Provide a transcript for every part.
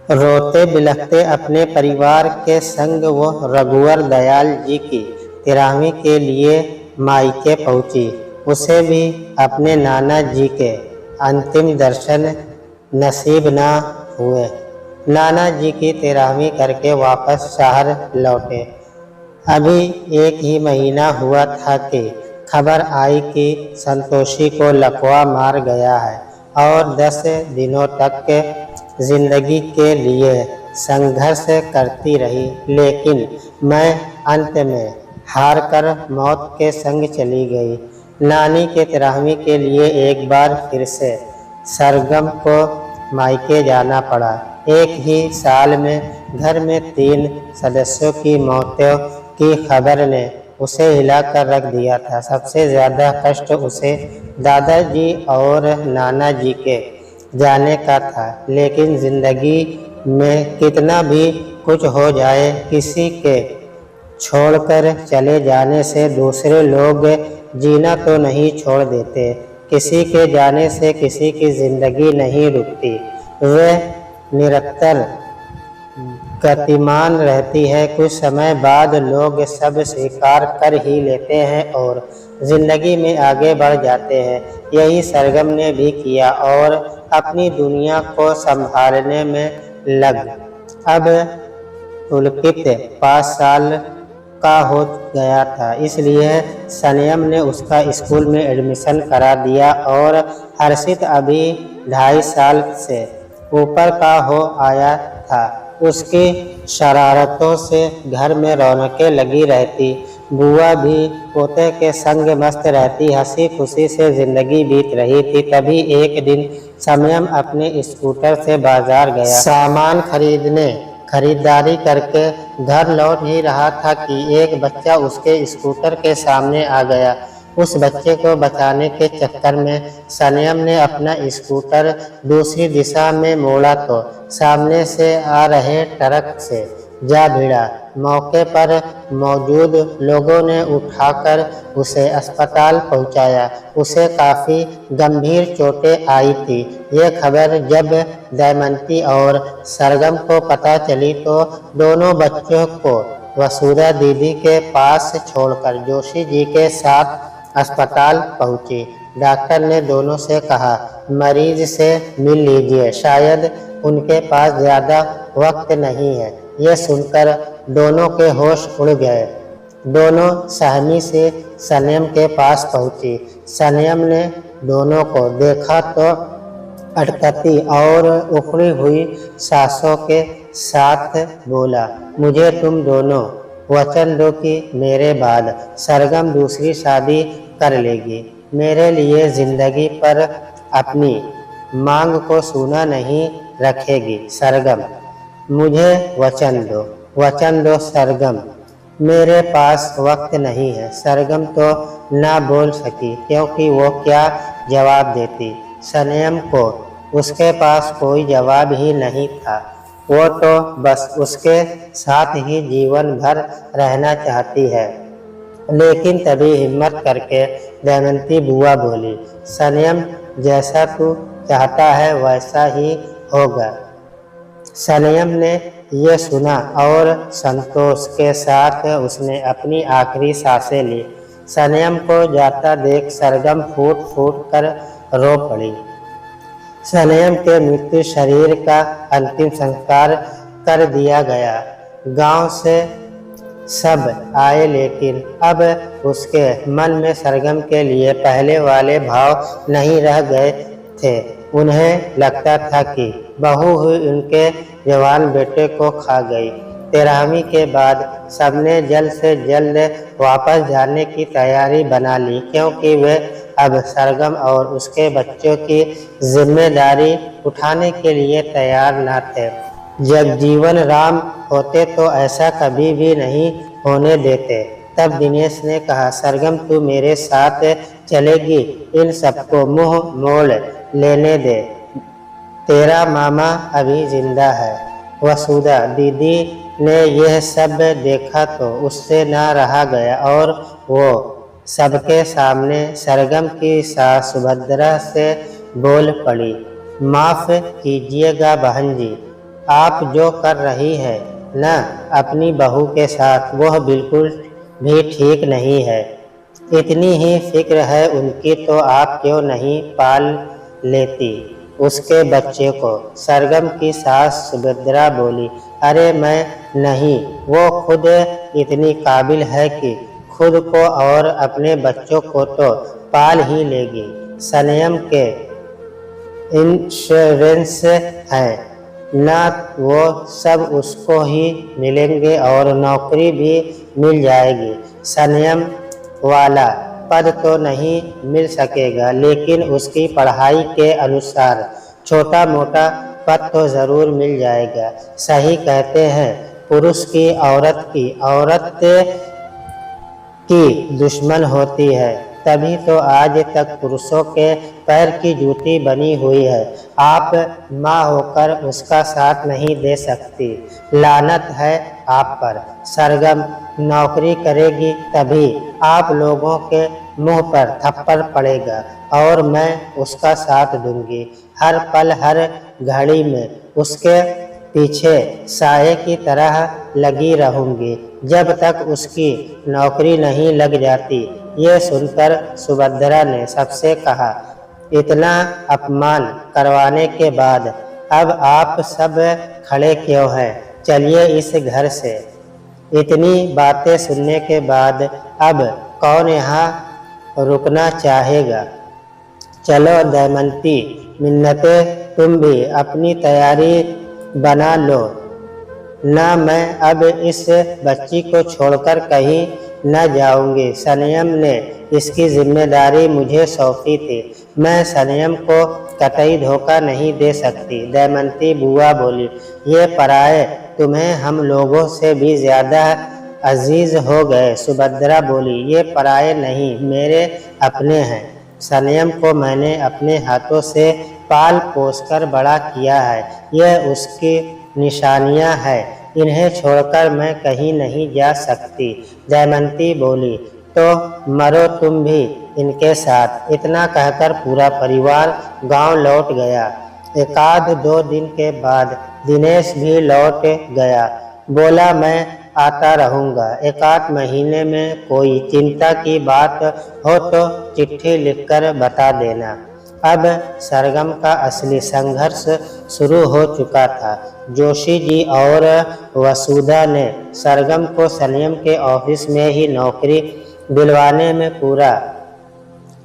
रोते बिलखते अपने परिवार के संग वो रघुवर दयाल जी की 13वीं के लिए मायके पहुंची। उसे भी अपने नाना जी के अंतिम दर्शन नसीब न हुए। नाना जी की 13वीं करके वापस शहर लौटे। अभी एक ही महीना हुआ था कि खबर आई कि संतोषी को लकवा मार गया है और 10 दिनों तक जिंदगी के लिए संघर्ष करती रही, लेकिन मैं अंत में हार कर मौत के संग चली गई। नानी के 13वीं के लिए एक बार फिर से सरगम को मायके जाना पड़ा। एक ही साल में घर में 3 सदस्यों की मौतों की खबर ने उसे हिलाकर रख दिया था। सबसे ज़्यादा कष्ट उसे दादाजी और नाना जी के जाने का था, लेकिन ज़िंदगी में कितना भी कुछ हो जाए, किसी के छोड़कर चले जाने से दूसरे लोग जीना तो नहीं छोड़ देते। किसी के जाने से किसी की ज़िंदगी नहीं रुकती, वह निरंतर गतिमान रहती है। कुछ समय बाद लोग सब स्वीकार कर ही लेते हैं और ज़िंदगी में आगे बढ़ जाते हैं। यही सरगम ने भी किया और अपनी दुनिया को संभालने में लग। अब पुलकित 5 साल का हो गया था, इसलिए संयम ने उसका स्कूल में एडमिशन करा दिया और हर्षित अभी 2.5 साल से ऊपर का हो आया था। उसकी शरारतों से घर में रौनकें लगी रहती। बुआ भी पोते के संग मस्त रहती। हंसी खुशी से जिंदगी बीत रही थी। तभी एक दिन संयम अपने स्कूटर से बाजार गया। सामान खरीदारी करके घर लौट ही रहा था कि एक बच्चा उसके स्कूटर के सामने आ गया। उस बच्चे को बचाने के चक्कर में संयम ने अपना स्कूटर दूसरी दिशा में मोड़ा तो सामने से आ रहे ट्रक से जा भिड़ा। मौके पर मौजूद लोगों ने उठाकर उसे अस्पताल पहुंचाया। उसे काफ़ी गंभीर चोटें आई थी। यह खबर जब दमयंती और सरगम को पता चली तो दोनों बच्चों को वसुधा दीदी के पास छोड़कर जोशी जी के साथ अस्पताल पहुंची। डॉक्टर ने दोनों से कहा, मरीज से मिल लीजिए, शायद उनके पास ज़्यादा वक्त नहीं है। यह सुनकर दोनों के होश उड़ गए। दोनों सहमी से संयम के पास पहुंची। संयम ने दोनों को देखा तो अटकती और उखड़ी हुई सांसों के साथ बोला, मुझे तुम दोनों वचन दो कि मेरे बाद सरगम दूसरी शादी कर लेगी। मेरे लिए जिंदगी पर अपनी मांग को सूना नहीं रखेगी। सरगम, मुझे वचन दो सरगम। मेरे पास वक्त नहीं है। सरगम तो ना बोल सकी, क्योंकि वो क्या जवाब देती। संयम को उसके पास कोई जवाब ही नहीं था। वो तो बस उसके साथ ही जीवन भर रहना चाहती है। लेकिन तभी हिम्मत करके दमयंती बुआ बोली, संयम, जैसा तू चाहता है वैसा ही होगा। संयम ने यह सुना और संतोष के साथ उसने अपनी आखिरी सांसें ली। संयम को जाता देख सरगम फूट फूट कर रो पड़ी। संयम के मृत्यु शरीर का अंतिम संस्कार कर दिया गया। गांव से सब आए, लेकिन अब उसके मन में सरगम के लिए पहले वाले भाव नहीं रह गए थे। उन्हें लगता था कि बहू हुई उनके जवान बेटे को खा गई। 13वीं के बाद सबने जल्द से जल्द वापस जाने की तैयारी बना ली, क्योंकि वे अब सरगम और उसके बच्चों की जिम्मेदारी उठाने के लिए तैयार न थे। जगजीवन राम होते तो ऐसा कभी भी नहीं होने देते। तब दिनेश ने कहा, सरगम, तू मेरे साथ चलेगी? इन सबको मुंह मोड़ लेने दे। तेरा मामा अभी जिंदा है। वसुधा दीदी ने यह सब देखा तो उससे ना रहा गया और वो सबके सामने सरगम की सास सुभद्रा से बोल पड़ी, माफ़ कीजिएगा बहन जी, आप जो कर रही है न अपनी बहू के साथ, वह बिल्कुल भी ठीक नहीं है। इतनी ही फिक्र है उनकी तो आप क्यों नहीं पाल लेती उसके बच्चे को। सरगम की सास सुभद्रा बोली, अरे मैं नहीं, वो खुद इतनी काबिल है कि खुद को और अपने बच्चों को तो पाल ही लेगी। संयम के इंश्योरेंस है ना, वो सब उसको ही मिलेंगे और नौकरी भी मिल जाएगी। संयम वाला पद तो नहीं मिल सकेगा, लेकिन उसकी पढ़ाई के अनुसार छोटा मोटा पद तो ज़रूर मिल जाएगा। सही कहते हैं, पुरुष की औरत की दुश्मन होती है, तभी तो आज तक पुरुषों के पैर की जूती बनी हुई है। आप माँ होकर उसका साथ नहीं दे सकती। लानत है आप पर। सरगम नौकरी करेगी तभी आप लोगों के मुंह पर थप्पड़ पड़ेगा और मैं उसका साथ दूंगी। हर पल हर घड़ी में उसके पीछे साये की तरह लगी रहूंगी जब तक उसकी नौकरी नहीं लग जाती। ये सुनकर सुभद्रा ने सबसे कहा, इतना अपमान करवाने के बाद अब आप सब खड़े क्यों हैं? चलिए इस घर से। इतनी बातें सुनने के बाद अब कौन यहाँ रुकना चाहेगा? चलो दमयंती, मिन्नते तुम भी अपनी तैयारी बना लो ना, मैं अब इस बच्ची को छोड़कर कहीं न जाऊंगी। संयम ने इसकी जिम्मेदारी मुझे सौंपी थी, मैं संयम को कतई धोखा नहीं दे सकती। दमयंती बुआ बोली, ये पराये तुम्हें हम लोगों से भी ज्यादा अजीज हो गए। सुभद्रा बोली, ये पराये नहीं, मेरे अपने हैं। संयम को मैंने अपने हाथों से पाल पोस कर बड़ा किया है, यह उसकी निशानियां हैं, इन्हें छोड़कर मैं कहीं नहीं जा सकती। दमयंती बोली, तो मरो तुम भी इनके साथ। इतना कहकर पूरा परिवार गांव लौट गया। एकाध दो दिन के बाद दिनेश भी लौट गया। बोला, मैं आता रहूँगा, एकाध महीने में कोई चिंता की बात हो तो चिट्ठी लिखकर बता देना। अब सरगम का असली संघर्ष शुरू हो चुका था। जोशी जी और वसुधा ने सरगम को संयम के ऑफिस में ही नौकरी दिलवाने में पूरा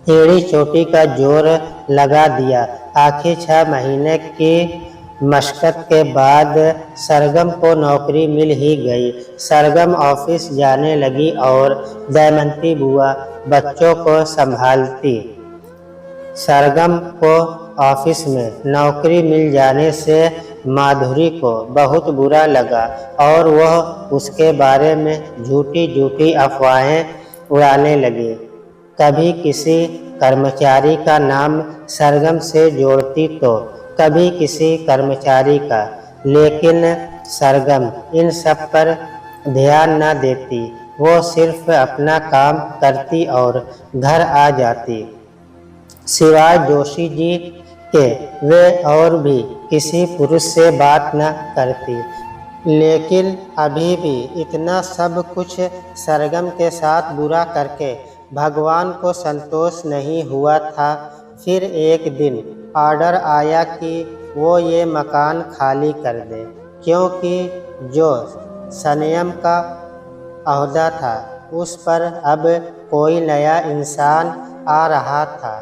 एड़ी चोटी का जोर लगा दिया। आखिर 6 महीने की मशक्कत के बाद सरगम को नौकरी मिल ही गई। सरगम ऑफिस जाने लगी और दमयंती बुआ बच्चों को संभालती। सरगम को ऑफिस में नौकरी मिल जाने से माधुरी को बहुत बुरा लगा और वह उसके बारे में झूठी झूठी अफवाहें उड़ाने लगी। कभी किसी कर्मचारी का नाम सरगम से जोड़ती तो कभी किसी कर्मचारी का, लेकिन सरगम इन सब पर ध्यान न देती। वो सिर्फ अपना काम करती और घर आ जाती। सिवाय जोशी जी के वे और भी किसी पुरुष से बात न करती। लेकिन अभी भी इतना सब कुछ सरगम के साथ बुरा करके भगवान को संतोष नहीं हुआ था। फिर एक दिन ऑर्डर आया कि वो ये मकान खाली कर दे, क्योंकि जो संयम का अहदा था उस पर अब कोई नया इंसान आ रहा था।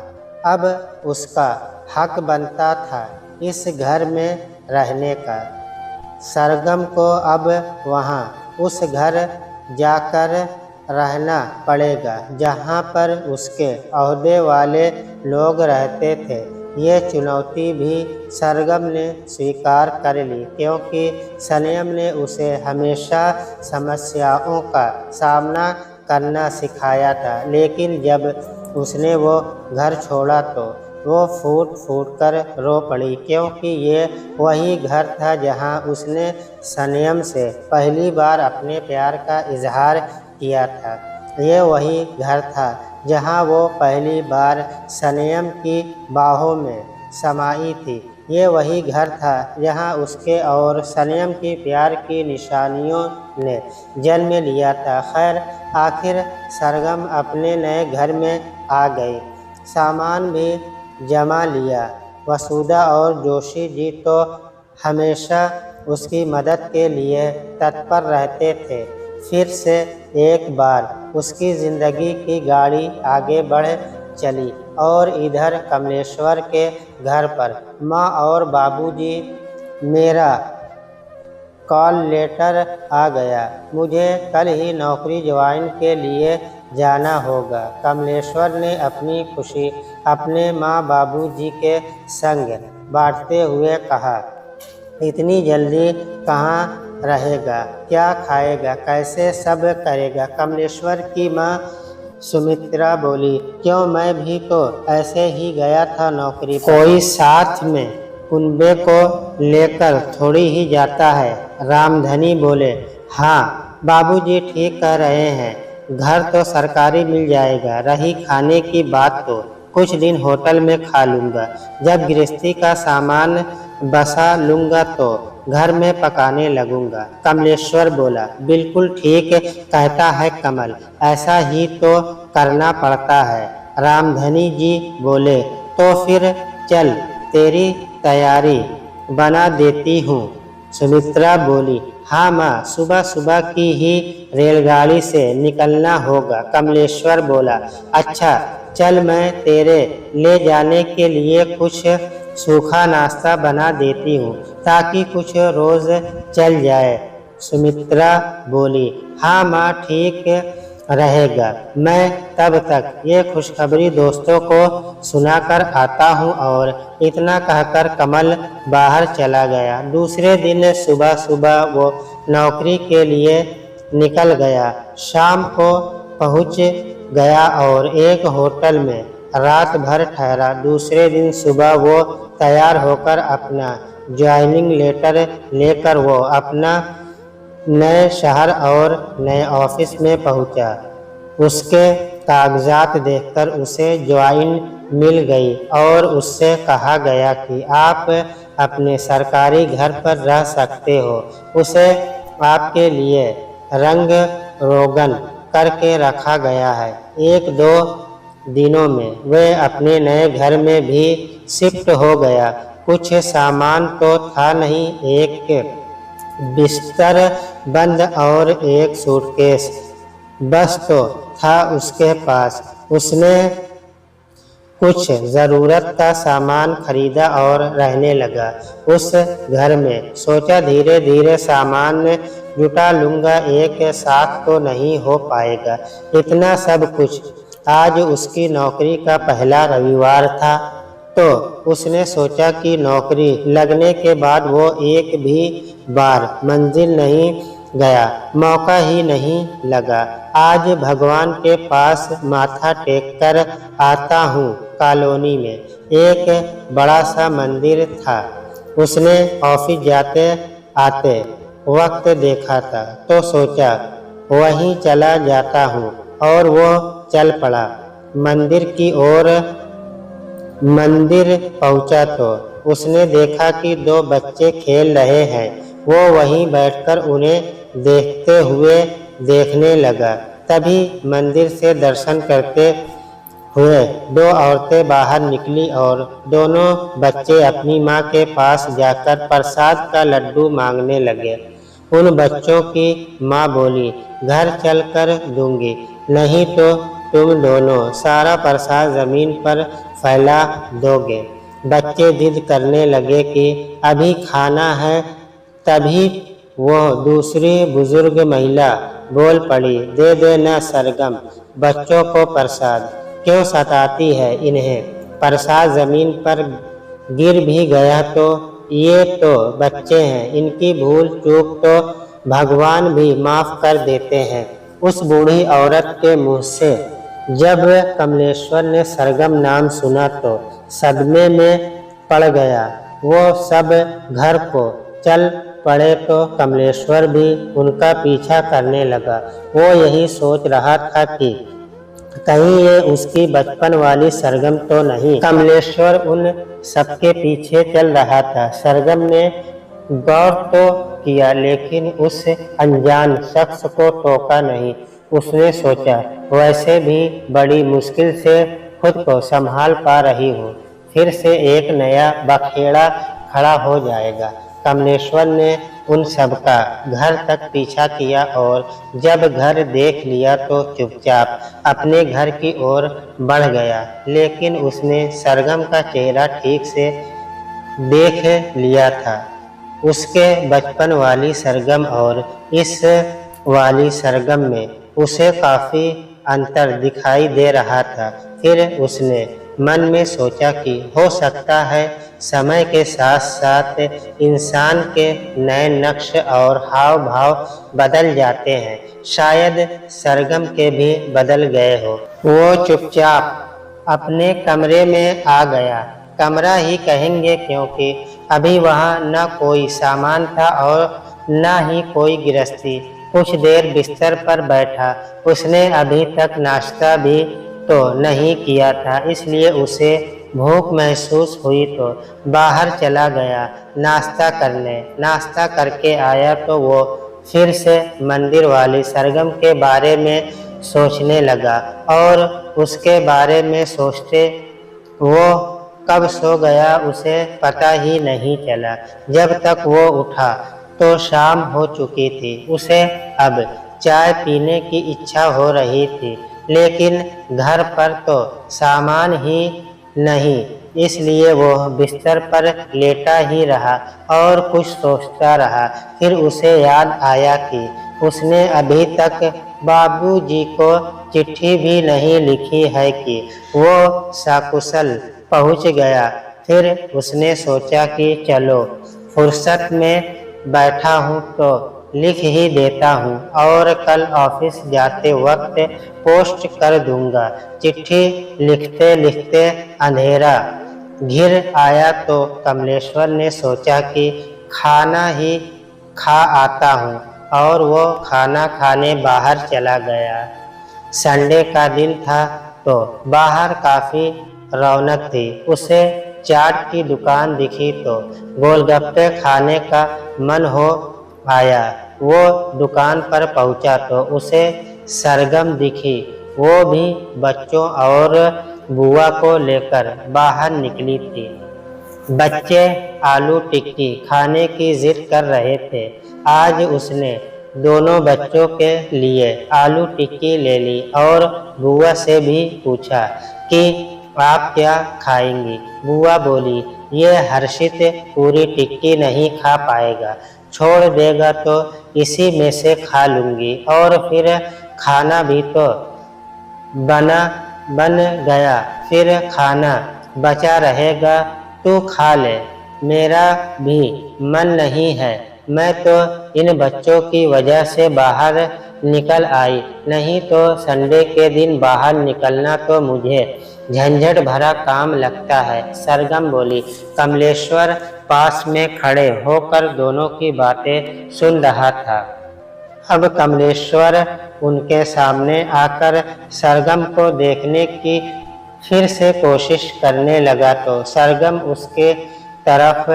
अब उसका हक बनता था इस घर में रहने का। सरगम को अब वहाँ उस घर जाकर रहना पड़ेगा जहाँ पर उसके ओहदे वाले लोग रहते थे। ये चुनौती भी सरगम ने स्वीकार कर ली, क्योंकि संयम ने उसे हमेशा समस्याओं का सामना करना सिखाया था। लेकिन जब उसने वो घर छोड़ा तो वो फूट फूट कर रो पड़ी, क्योंकि ये वही घर था जहाँ उसने संयम से पहली बार अपने प्यार का इजहार किया था। ये वही घर था जहाँ वो पहली बार संयम की बाहों में समाई थी। ये वही घर था जहाँ उसके और सलेम की प्यार की निशानियों ने जन्म लिया था। खैर, आखिर सरगम अपने नए घर में आ गई, सामान भी जमा लिया। वसुदा और जोशी जी तो हमेशा उसकी मदद के लिए तत्पर रहते थे। फिर से एक बार उसकी जिंदगी की गाड़ी आगे बढ़ चली और इधर कमलेश्वर के घर पर माँ और बाबूजी, मेरा कॉल लेटर आ गया, मुझे कल ही नौकरी ज्वाइन के लिए जाना होगा। कमलेश्वर ने अपनी खुशी अपने माँ बाबूजी के संग बांटते हुए कहा। इतनी जल्दी कहाँ रहेगा, क्या खाएगा, कैसे सब करेगा? कमलेश्वर की माँ सुमित्रा बोली, क्यों, मैं भी तो ऐसे ही गया था नौकरी पर। कोई साथ में कुनबे को लेकर थोड़ी ही जाता है। रामधनी बोले, हाँ बाबूजी ठीक कह रहे हैं, घर तो सरकारी मिल जाएगा। रही खाने की बात तो कुछ दिन होटल में खा लूँगा, जब गृहस्थी का सामान बसा लूँगा तो घर में पकाने लगूंगा। कमलेश्वर बोला, बिल्कुल ठीक कहता है कमल, ऐसा ही तो करना पड़ता है। रामधनी जी बोले, तो फिर चल, तेरी तैयारी बना देती हूँ। सुमित्रा बोली, हाँ माँ, सुबह सुबह की ही रेलगाड़ी से निकलना होगा। कमलेश्वर बोला, अच्छा चल, मैं तेरे ले जाने के लिए कुछ सूखा नाश्ता बना देती हूँ, ताकि कुछ रोज चल जाए। सुमित्रा बोली, हाँ माँ ठीक रहेगा, मैं तब तक ये खुशखबरी दोस्तों को सुनाकर आता हूँ। और इतना कहकर कमल बाहर चला गया। दूसरे दिन सुबह सुबह वो नौकरी के लिए निकल गया। शाम को पहुँच गया और एक होटल में रात भर ठहरा। दूसरे दिन सुबह वो तैयार होकर अपना ज्वाइनिंग लेटर लेकर वो अपना नए शहर और नए ऑफिस में पहुंचा। उसके कागजात देखकर उसे ज्वाइन मिल गई और उससे कहा गया कि आप अपने सरकारी घर पर रह सकते हो। उसे आपके लिए रंग रोगन करके रखा गया है। एक दो दिनों में वे अपने नए घर में भी शिफ्ट हो गया। कुछ सामान तो था नहीं, एक बिस्तर बंद और एक सूटकेस बस तो था उसके पास। उसने कुछ ज़रूरत का सामान खरीदा और रहने लगा उस घर में। सोचा धीरे धीरे सामान जुटा लूँगा, एक साथ तो नहीं हो पाएगा इतना सब कुछ। आज उसकी नौकरी का पहला रविवार था, तो उसने सोचा कि नौकरी लगने के बाद वो एक भी बार मंजिल नहीं गया, मौका ही नहीं लगा। आज भगवान के पास माथा टेक कर आता हूँ। कॉलोनी में एक बड़ा सा मंदिर था। उसने ऑफिस जाते आते वक्त देखा था, तो सोचा वहीं चला जाता हूँ, और वो चल पड़ा मंदिर की ओर। मंदिर पहुंचा तो उसने देखा कि दो बच्चे खेल रहे हैं। वो वहीं बैठकर उन्हें देखते हुए देखने लगा। तभी मंदिर से दर्शन करते हुए दो औरतें बाहर निकली और दोनों बच्चे अपनी माँ के पास जाकर प्रसाद का लड्डू मांगने लगे। उन बच्चों की माँ बोली, घर चलकर दूंगी, नहीं तो तुम दोनों सारा प्रसाद जमीन पर फैला दोगे। बच्चे जिद करने लगे कि अभी खाना है। तभी वो दूसरी बुजुर्ग महिला बोल पड़ी, दे दे न सरगम, बच्चों को प्रसाद, क्यों सताती है इन्हें? प्रसाद जमीन पर गिर भी गया तो ये तो बच्चे हैं, इनकी भूल चूक तो भगवान भी माफ कर देते हैं। उस बूढ़ी औरत के मुंह से जब कमलेश्वर ने सरगम नाम सुना तो सदमे में पड़ गया। वो सब घर को चल पड़े तो कमलेश्वर भी उनका पीछा करने लगा। वो यही सोच रहा था कि कहीं ये उसकी बचपन वाली सरगम तो नहीं। कमलेश्वर उन सबके पीछे चल रहा था। सरगम ने गौर तो किया, लेकिन उस अनजान शख्स को टोका नहीं। उसने सोचा, वैसे भी बड़ी मुश्किल से खुद को संभाल पा रही हूँ, फिर से एक नया बखेड़ा खड़ा हो जाएगा। कमलेश्वर ने उन सबका घर तक पीछा किया और जब घर देख लिया तो चुपचाप अपने घर की ओर बढ़ गया। लेकिन उसने सरगम का चेहरा ठीक से देख लिया था। उसके बचपन वाली सरगम और इस वाली सरगम में उसे काफी अंतर दिखाई दे रहा था। फिर उसने मन में सोचा कि हो सकता है समय के साथ साथ इंसान के नए नक्श और हाव भाव बदल जाते हैं। शायद सरगम के भी बदल गए हो। वो चुपचाप अपने कमरे में आ गया। कमरा ही कहेंगे, क्योंकि अभी वहाँ न कोई सामान था और न ही कोई गृहस्थी। कुछ देर बिस्तर पर बैठा। उसने अभी तक नाश्ता भी तो नहीं किया था, इसलिए उसे भूख महसूस हुई तो बाहर चला गया नाश्ता करने। नाश्ता करके आया तो वो फिर से मंदिर वाली सरगम के बारे में सोचने लगा और उसके बारे में सोचते वो कब सो गया उसे पता ही नहीं चला। जब तक वो उठा तो शाम हो चुकी थी। उसे अब चाय पीने की इच्छा हो रही थी, लेकिन घर पर तो सामान ही नहीं, इसलिए वो बिस्तर पर लेटा ही रहा और कुछ सोचता रहा। फिर उसे याद आया कि उसने अभी तक बाबूजी को चिट्ठी भी नहीं लिखी है कि वो सकुशल पहुंच गया। फिर उसने सोचा कि चलो, फुर्सत में बैठा हूँ तो लिख ही देता हूँ और कल ऑफिस जाते वक्त पोस्ट कर दूंगा। चिट्ठी लिखते लिखते अंधेरा घिर आया तो कमलेश्वर ने सोचा कि खाना ही खा आता हूँ और वो खाना खाने बाहर चला गया। संडे का दिन था तो बाहर काफ़ी रौनक थी। उसे चाट की दुकान दिखी तो गोलगप्पे खाने का मन हो आया। वो दुकान पर पहुंचा तो उसे सरगम दिखी। वो भी बच्चों और बुआ को लेकर बाहर निकली थी। बच्चे आलू टिक्की खाने की जिद कर रहे थे। आज उसने दोनों बच्चों के लिए आलू टिक्की ले ली और बुआ से भी पूछा कि आप क्या खाएंगी। बुआ बोली, ये हर्षित पूरी टिक्की नहीं खा पाएगा, छोड़ देगा तो इसी में से खा लूँगी और फिर खाना भी तो बन गया, फिर खाना बचा रहेगा, तू खा ले। मेरा भी मन नहीं है, मैं तो इन बच्चों की वजह से बाहर निकल आई, नहीं तो संडे के दिन बाहर निकलना तो मुझे झंझट भरा काम लगता है, सरगम बोली। कमलेश्वर पास में खड़े होकर दोनों की बातें सुन रहा था। अब कमलेश्वर उनके सामने आकर सरगम को देखने की फिर से कोशिश करने लगा तो सरगम उसके तरफ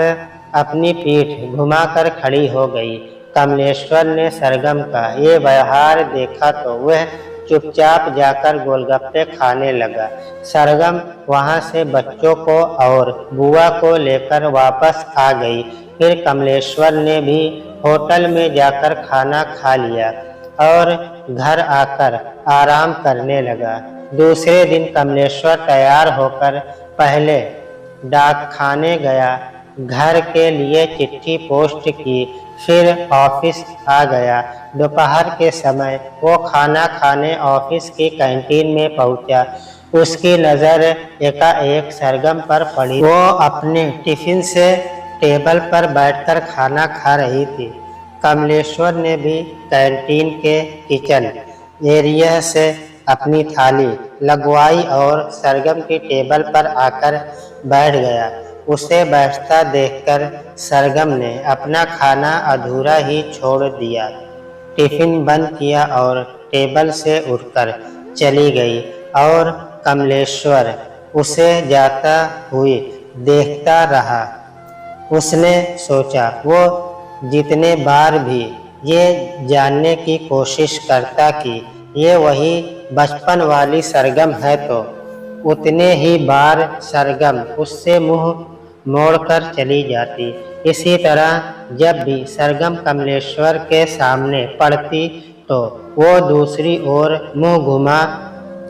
अपनी पीठ घुमाकर खड़ी हो गई। कमलेश्वर ने सरगम का ये व्यवहार देखा तो वह चुपचाप जाकर गोलगप्पे खाने लगा। सरगम वहां से बच्चों को और बुआ को लेकर वापस आ गई। फिर कमलेश्वर ने भी होटल में जाकर खाना खा लिया और घर आकर आराम करने लगा। दूसरे दिन कमलेश्वर तैयार होकर पहले डाकखाने गया, घर के लिए चिट्ठी पोस्ट की, फिर ऑफिस आ गया। दोपहर के समय वो खाना खाने ऑफिस की कैंटीन में पहुंचा। उसकी नज़र एकाएक सरगम पर पड़ी। वो अपने टिफिन से टेबल पर बैठकर खाना खा रही थी। कमलेश्वर ने भी कैंटीन के किचन एरिया से अपनी थाली लगवाई और सरगम की टेबल पर आकर बैठ गया। उसे बैठता देखकर सरगम ने अपना खाना अधूरा ही छोड़ दिया, टिफिन बंद किया और टेबल से उठकर चली गई। और कमलेश्वर उसे जाता हुए देखता रहा। उसने सोचा, वो जितने बार भी ये जानने की कोशिश करता कि ये वही बचपन वाली सरगम है, तो उतने ही बार सरगम उससे मुंह मोड़कर चली जाती। इसी तरह जब भी सरगम कमलेश्वर के सामने पड़ती तो वो दूसरी ओर मुंह घुमा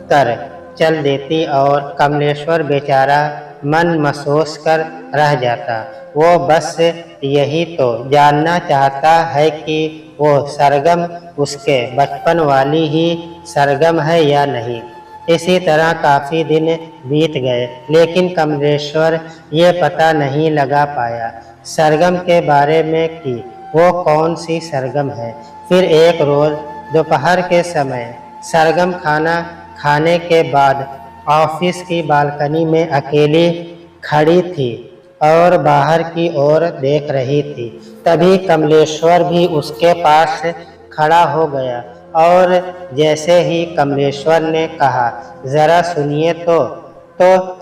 कर चल देती और कमलेश्वर बेचारा मन मसोस कर रह जाता। वो बस यही तो जानना चाहता है कि वो सरगम उसके बचपन वाली ही सरगम है या नहीं। इसी तरह काफ़ी दिन बीत गए, लेकिन कमलेश्वर ये पता नहीं लगा पाया सरगम के बारे में कि वो कौन सी सरगम है। फिर एक रोज़ दोपहर के समय सरगम खाना खाने के बाद ऑफिस की बालकनी में अकेली खड़ी थी और बाहर की ओर देख रही थी। तभी कमलेश्वर भी उसके पास खड़ा हो गया और जैसे ही कमलेश्वर ने कहा, ज़रा सुनिए तो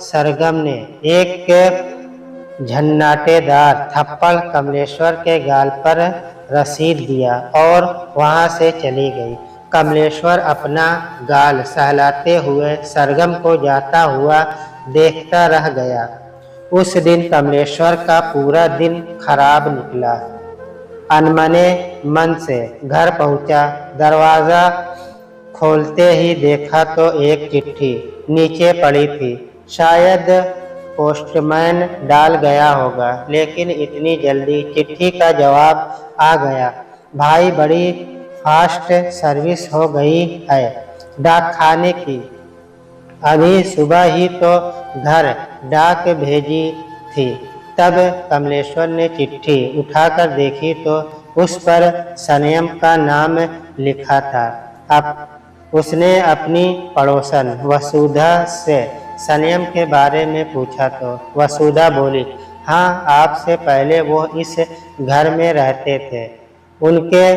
सरगम ने एक झन्नाटेदार थप्पड़ कमलेश्वर के गाल पर रसीद दिया और वहाँ से चली गई। कमलेश्वर अपना गाल सहलाते हुए सरगम को जाता हुआ देखता रह गया। उस दिन कमलेश्वर का पूरा दिन खराब निकला। अनमने मन से घर पहुंचा। दरवाज़ा खोलते ही देखा तो एक चिट्ठी नीचे पड़ी थी। शायद पोस्टमैन डाल गया होगा, लेकिन इतनी जल्दी चिट्ठी का जवाब आ गया। भाई, बड़ी फास्ट सर्विस हो गई है डाकखाने की। अभी सुबह ही तो घर डाक भेजी थी। तब कमलेश्वर ने चिट्ठी उठाकर देखी तो उस पर सनयम का नाम लिखा था। अब उसने अपनी पड़ोसन वसुधा से सनयम के बारे में पूछा तो वसुधा बोली, हाँ, आपसे पहले वो इस घर में रहते थे। उनके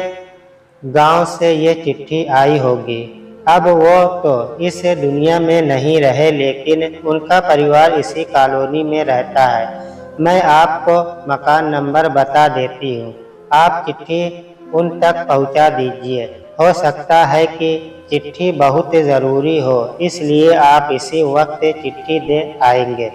गांव से ये चिट्ठी आई होगी। अब वो तो इस दुनिया में नहीं रहे, लेकिन उनका परिवार इसी कॉलोनी में रहता है। मैं आपको मकान नंबर बता देती हूँ, आप चिट्ठी उन तक पहुँचा दीजिए। हो सकता है कि चिट्ठी बहुत ज़रूरी हो, इसलिए आप इसी वक्त चिट्ठी दे आएंगे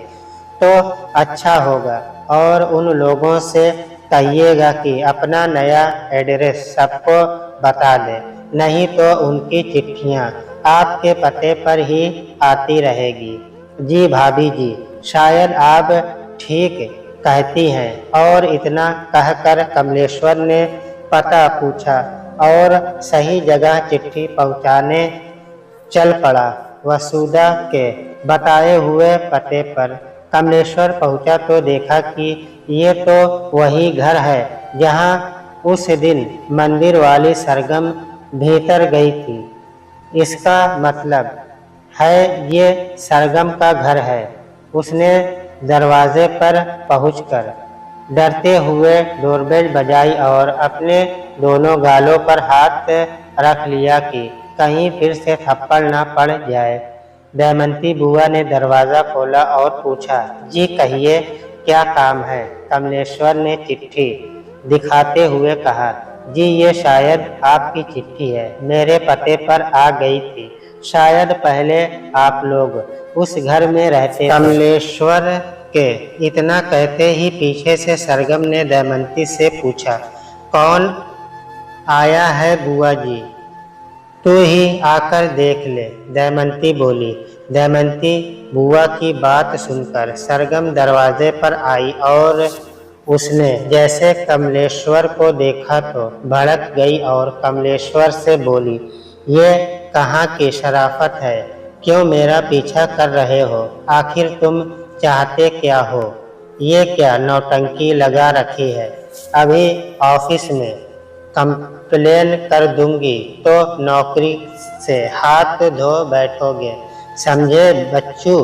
तो अच्छा होगा। और उन लोगों से कहिएगा कि अपना नया एड्रेस सबको बता दें, नहीं तो उनकी चिट्ठियाँ आपके पते पर ही आती रहेगी। जी भाभी जी, शायद आप ठीक कहती हैं। और इतना कहकर कमलेश्वर ने पता पूछा और सही जगह चिट्ठी पहुंचाने चल पड़ा। वसुधा के बताए हुए पते पर कमलेश्वर पहुंचा तो देखा कि ये तो वही घर है जहां उस दिन मंदिर वाली सरगम भीतर गई थी। इसका मतलब है ये सरगम का घर है। उसने दरवाजे पर पहुंचकर डरते हुए डोरबेल बजाई और अपने दोनों गालों पर हाथ रख लिया कि कहीं फिर से थप्पड़ ना पड़ जाए। दमयंती बुआ ने दरवाज़ा खोला और पूछा, जी कहिए, क्या काम है? कमलेश्वर ने चिट्ठी दिखाते हुए कहा, जी ये शायद आपकी चिट्ठी है, मेरे पते पर आ गई थी। शायद पहले आप लोग उस घर में रहते। कमलेश्वर के इतना कहते ही पीछे से सरगम ने दमयंती से पूछा, कौन आया है बुआ जी? तू ही आकर देख ले, दमयंती बोली। दमयंती बुआ की बात सुनकर सरगम दरवाजे पर आई और उसने जैसे कमलेश्वर को देखा तो भड़क गई और कमलेश्वर से बोली, ये कहाँ की शराफत है? क्यों मेरा पीछा कर रहे हो? आखिर तुम चाहते क्या हो? ये क्या नौटंकी लगा रखी है? अभी ऑफिस में कंप्लेन कर दूंगी तो नौकरी से हाथ धो बैठोगे, समझे बच्चू?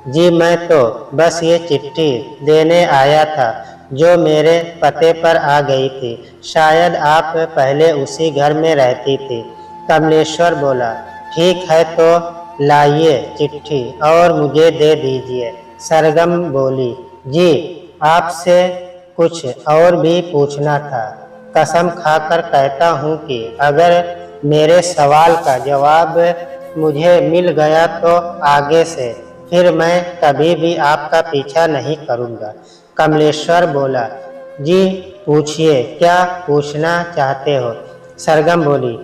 जी मैं तो बस ये चिट्ठी देने आया था जो मेरे पते पर आ गई थी। शायद आप पहले उसी घर में रहती थी। कमलेश्वर बोला, ठीक है तो लाइए चिट्ठी और मुझे दे दीजिए। सरगम बोली, जी आपसे कुछ और भी पूछना था। कसम खाकर कहता हूँ कि अगर मेरे सवाल का जवाब मुझे मिल गया तो आगे से फिर मैं कभी भी आपका पीछा नहीं करूँगा। कमलेश्वर बोला, जी पूछिए, क्या पूछना चाहते हो? सरगम बोली,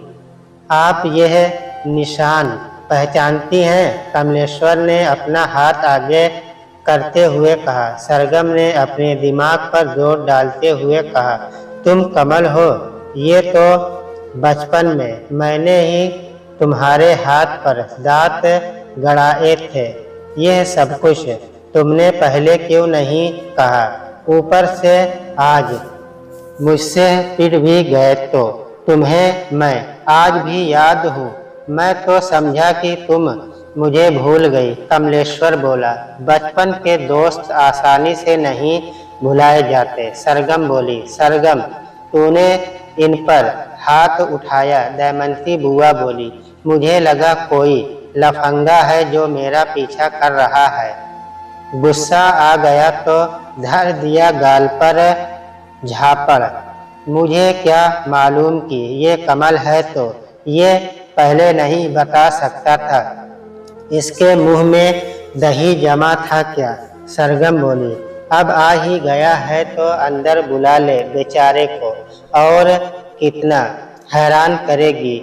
आप यह निशान पहचानती हैं? कमलेश्वर ने अपना हाथ आगे करते हुए कहा। सरगम ने अपने दिमाग पर जोर डालते हुए कहा, तुम कमल हो? ये तो बचपन में मैंने ही तुम्हारे हाथ पर दांत गड़ाए थे। यह सब कुछ तुमने पहले क्यों नहीं कहा? ऊपर से आज मुझसे पिट भी गए तो तुम्हें मैं आज भी याद हूँ। मैं तो समझा कि तुम मुझे भूल गई। कमलेश्वर बोला, बचपन के दोस्त आसानी से नहीं भुलाए जाते। सरगम बोली, सरगम तूने इन पर हाथ उठाया? दमयंती बुआ बोली, मुझे लगा कोई लफंगा है जो मेरा पीछा कर रहा है। गुस्सा आ गया तो धर दिया गाल पर झापड़। मुझे क्या मालूम कि ये कमल है, तो ये पहले नहीं बता सकता था? इसके मुंह में दही जमा था क्या? सरगम बोली, अब आ ही गया है तो अंदर बुला ले बेचारे को, और कितना हैरान करेगी।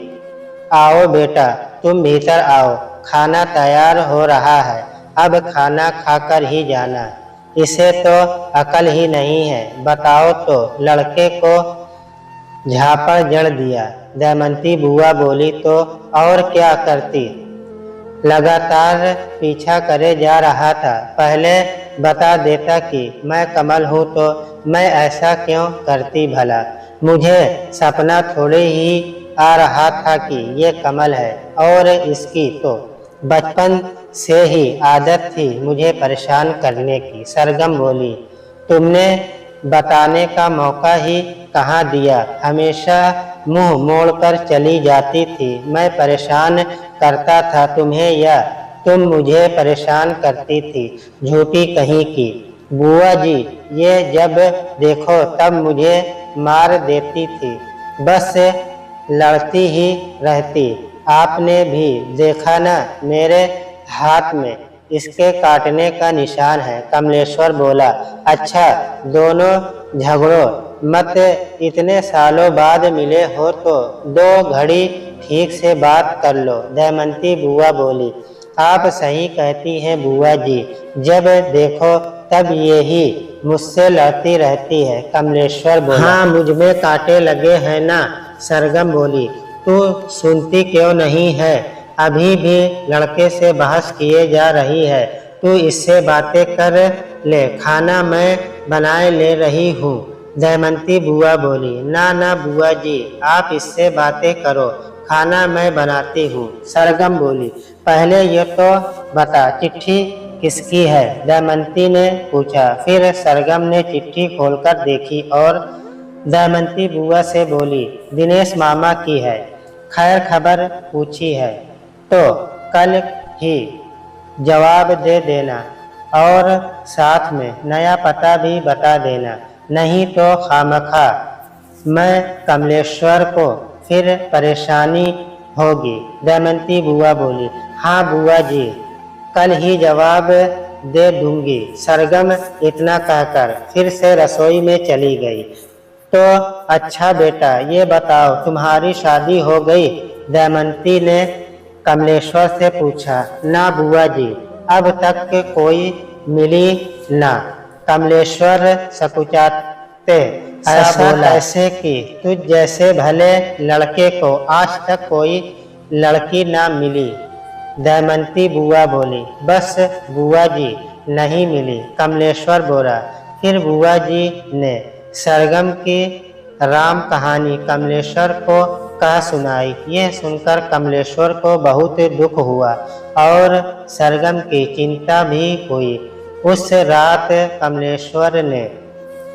आओ बेटा, तुम भीतर आओ, खाना तैयार हो रहा है, अब खाना खाकर ही जाना। इसे तो अकल ही नहीं है। बताओ तो लड़के को झापड़ जड़ दिया। दमयंती बुआ बोली, तो और क्या करती? लगातार पीछा करे जा रहा था। पहले बता देता कि मैं कमल हूँ तो मैं ऐसा क्यों करती भला? मुझे सपना थोड़े ही आ रहा था कि ये कमल है, और इसकी तो बचपन से ही आदत थी मुझे परेशान करने की। सरगम बोली, तुमने बताने का मौका ही कहाँ दिया? हमेशा मुंह मोड़कर चली जाती थी। मैं परेशान करता था तुम्हें या तुम मुझे परेशान करती थी? झूठी कहीं की। बुआ जी, ये जब देखो तब मुझे मार देती थी, बस लड़ती ही रहती। आपने भी देखा ना, मेरे हाथ में इसके काटने का निशान है। कमलेश्वर बोला, अच्छा दोनों झगड़ो मत, इतने सालों बाद मिले हो तो 2 घड़ी ठीक से बात कर लो। दमयंती बुआ बोली, आप सही कहती हैं बुआ जी, जब देखो तब यही मुझसे लड़ती रहती है। कमलेश्वर बोला, हाँ मुझ में कांटे लगे हैं ना। सरगम बोली, तू सुनती क्यों नहीं है? अभी भी लड़के से बहस किए जा रही है। तू इससे बातें कर ले, खाना मैं बनाए ले रही हूँ। दमयंती बुआ बोली, ना ना बुआ जी, आप इससे बातें करो, खाना मैं बनाती हूँ। सरगम बोली, पहले ये तो बता चिट्ठी किसकी है? दमयंती ने पूछा। फिर सरगम ने चिट्ठी खोलकर देखी और दमयंती बुआ से बोली, दिनेश मामा की है, खैर खबर पूछी है तो कल ही जवाब दे देना, और साथ में नया पता भी बता देना, नहीं तो खामखा मैं कमलेश्वर को फिर परेशानी होगी। दमयंती बुआ बोली, हाँ बुआ जी, कल ही जवाब दे दूंगी। सरगम इतना कहकर फिर से रसोई में चली गई। तो अच्छा बेटा, ये बताओ तुम्हारी शादी हो गई? दमयंती ने कमलेश्वर से पूछा। ना बुआ जी, अब तक कोई मिली ना। कमलेश्वर सकुचाते, ऐसा कैसे कि तुझ जैसे भले लड़के को आज तक कोई लड़की ना मिली? दमयंती बुआ बोली, बस बुआ जी नहीं मिली। कमलेश्वर बोला। फिर बुआ जी ने सरगम की राम कहानी कमलेश्वर को कह सुनाई। यह सुनकर कमलेश्वर को बहुत दुख हुआ और सरगम की चिंता भी हुई। उस रात कमलेश्वर ने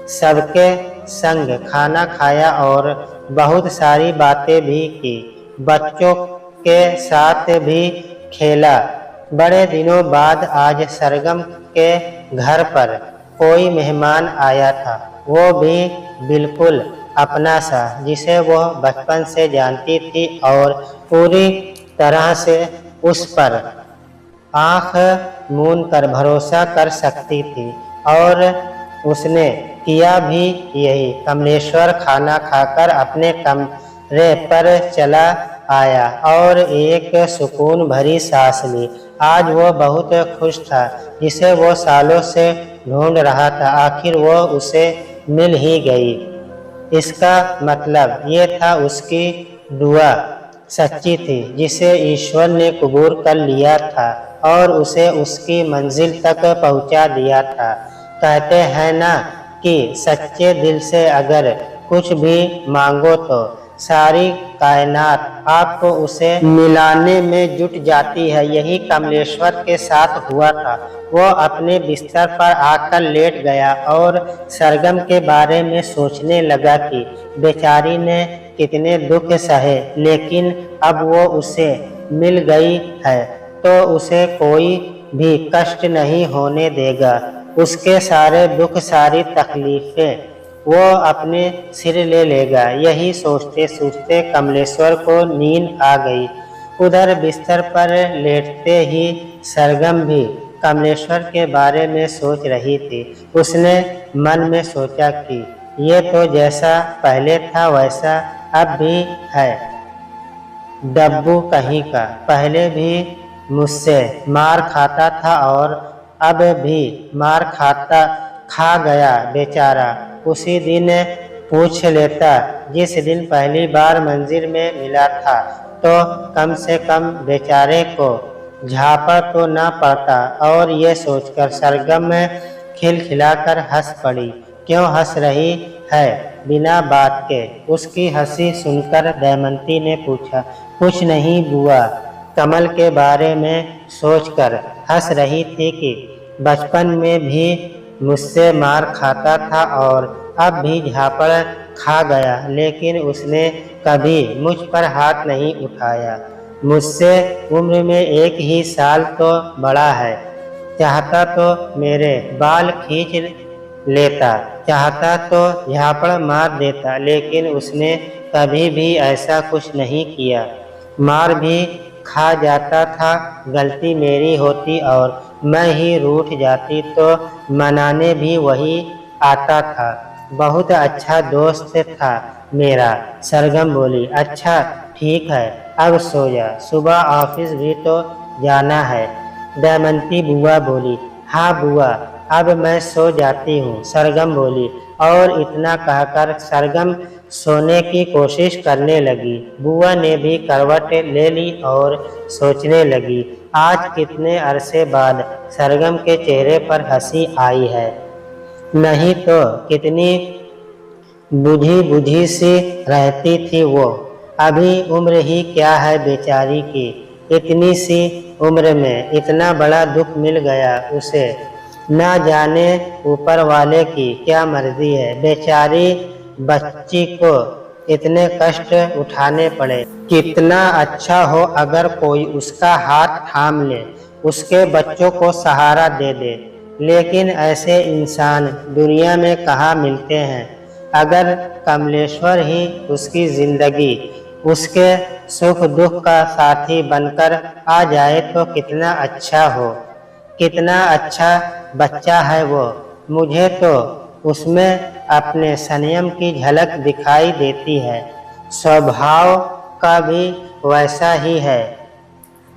सबके संग खाना खाया और बहुत सारी बातें भी की। बच्चों के साथ भी खेला। बड़े दिनों बाद आज सरगम के घर पर कोई मेहमान आया था, वो भी बिल्कुल अपना सा, जिसे वो बचपन से जानती थी और पूरी तरह से उस पर आंख मूंद कर भरोसा कर सकती थी। और उसने किया भी यही। कमलेश्वर खाना खाकर अपने कमरे पर चला आया और एक सुकून भरी सांस ली। आज वो बहुत खुश था, जिसे वो सालों से ढूंढ रहा था। आखिर वो उसे मिल ही गई। इसका मतलब ये था उसकी दुआ सच्ची थी, जिसे ईश्वर ने कबूल कर लिया था और उसे उसकी मंजिल तक पहुंचा दिया था। कहते हैं ना कि सच्चे दिल से अगर कुछ भी मांगो तो सारी कायनात आपको उसे मिलाने में जुट जाती है। यही कमलेश्वर के साथ हुआ था। वो अपने बिस्तर पर आकर लेट गया और सरगम के बारे में सोचने लगा कि बेचारी ने कितने दुख सहे, लेकिन अब वो उसे मिल गई है तो उसे कोई भी कष्ट नहीं होने देगा। उसके सारे दुख, सारी तकलीफें वो अपने सिर ले लेगा। यही सोचते सोचते कमलेश्वर को नींद आ गई। उधर बिस्तर पर लेटते ही सरगम भी कमलेश्वर के बारे में सोच रही थी। उसने मन में सोचा कि ये तो जैसा पहले था वैसा अब भी है। डब्बू कहीं का, पहले भी मुझसे मार खाता था और अब भी मार खा गया बेचारा। उसी दिन पूछ लेता जिस दिन पहली बार मंदिर में मिला था, तो कम से कम बेचारे को झापड़ तो ना पड़ता। और ये सोचकर सरगम खिलखिलाकर हंस पड़ी। क्यों हंस रही है बिना बात के? उसकी हंसी सुनकर दमयंती ने पूछा। कुछ नहीं बुआ, कमल के बारे में सोचकर हंस रही थी कि बचपन में भी मुझसे मार खाता था और अब भी झापड़ खा गया, लेकिन उसने कभी मुझ पर हाथ नहीं उठाया। मुझसे उम्र में 1 ही साल तो बड़ा है। चाहता तो मेरे बाल खींच लेता, चाहता तो झापड़ मार देता, लेकिन उसने कभी भी ऐसा कुछ नहीं किया। मार भी खा जाता था, गलती मेरी होती और मैं ही रूठ जाती तो मनाने भी वही आता था। बहुत अच्छा दोस्त था मेरा। सरगम बोली। अच्छा ठीक है, अब सो जा, सुबह ऑफिस भी तो जाना है। दमयंती बुआ बोली। हाँ बुआ, अब मैं सो जाती हूँ, सरगम बोली। और इतना कहकर सरगम सोने की कोशिश करने लगी। बुआ ने भी करवट ले ली और सोचने लगी। आज कितने अरसे बाद सरगम के चेहरे पर हंसी आई है, नहीं तो कितनी बुझी बुझी सी रहती थी वो। अभी उम्र ही क्या है बेचारी की, इतनी सी उम्र में इतना बड़ा दुख मिल गया उसे। ना जाने ऊपर वाले की क्या मर्जी है, बेचारी बच्ची को इतने कष्ट उठाने पड़े। कितना अच्छा हो अगर कोई उसका हाथ थाम ले, उसके बच्चों को सहारा दे दे, लेकिन ऐसे इंसान दुनिया में कहाँ मिलते हैं। अगर कमलेश्वर ही उसकी जिंदगी, उसके सुख दुख का साथी बनकर आ जाए तो कितना अच्छा हो। कितना अच्छा बच्चा है वो। मुझे तो उसमें अपने संयम की झलक दिखाई देती है। स्वभाव का भी वैसा ही है,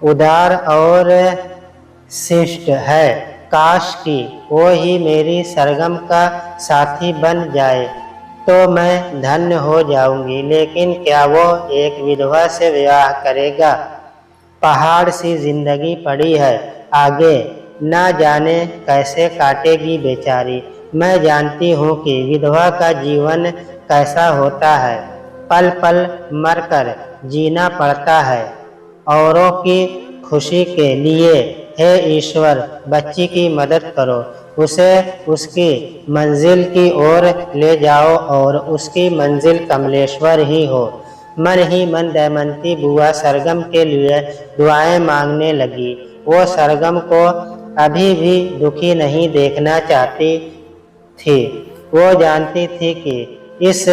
उदार और शिष्ट है। काश कि वो ही मेरी सरगम का साथी बन जाए तो मैं धन्य हो जाऊंगी। लेकिन क्या वो एक विधवा से विवाह करेगा? पहाड़ सी जिंदगी पड़ी है आगे, ना जाने कैसे काटेगी बेचारी। मैं जानती हूँ कि विधवा का जीवन कैसा होता है। पल पल मरकर जीना पड़ता है औरों की खुशी के लिए। हे ईश्वर, बच्ची की मदद करो, उसे उसकी मंजिल की ओर ले जाओ और उसकी मंजिल कमलेश्वर ही हो। मन ही मन दमयंती बुआ सरगम के लिए दुआएं मांगने लगी। वो सरगम को अभी भी दुखी नहीं देखना चाहती थी। वो जानती थी कि इस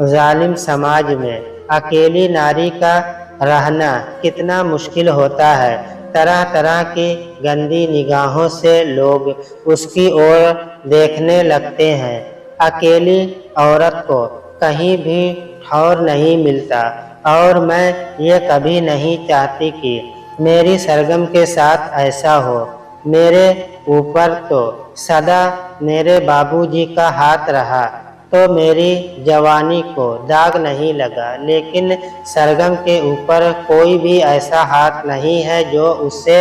जालिम समाज में अकेली नारी का रहना कितना मुश्किल होता है। तरह तरह की गंदी निगाहों से लोग उसकी ओर देखने लगते हैं। अकेली औरत को कहीं भी ठौर नहीं मिलता और मैं ये कभी नहीं चाहती कि मेरी सरगम के साथ ऐसा हो। मेरे ऊपर तो सदा मेरे बाबूजी का हाथ रहा तो मेरी जवानी को दाग नहीं लगा, लेकिन सरगम के ऊपर कोई भी ऐसा हाथ नहीं है जो उससे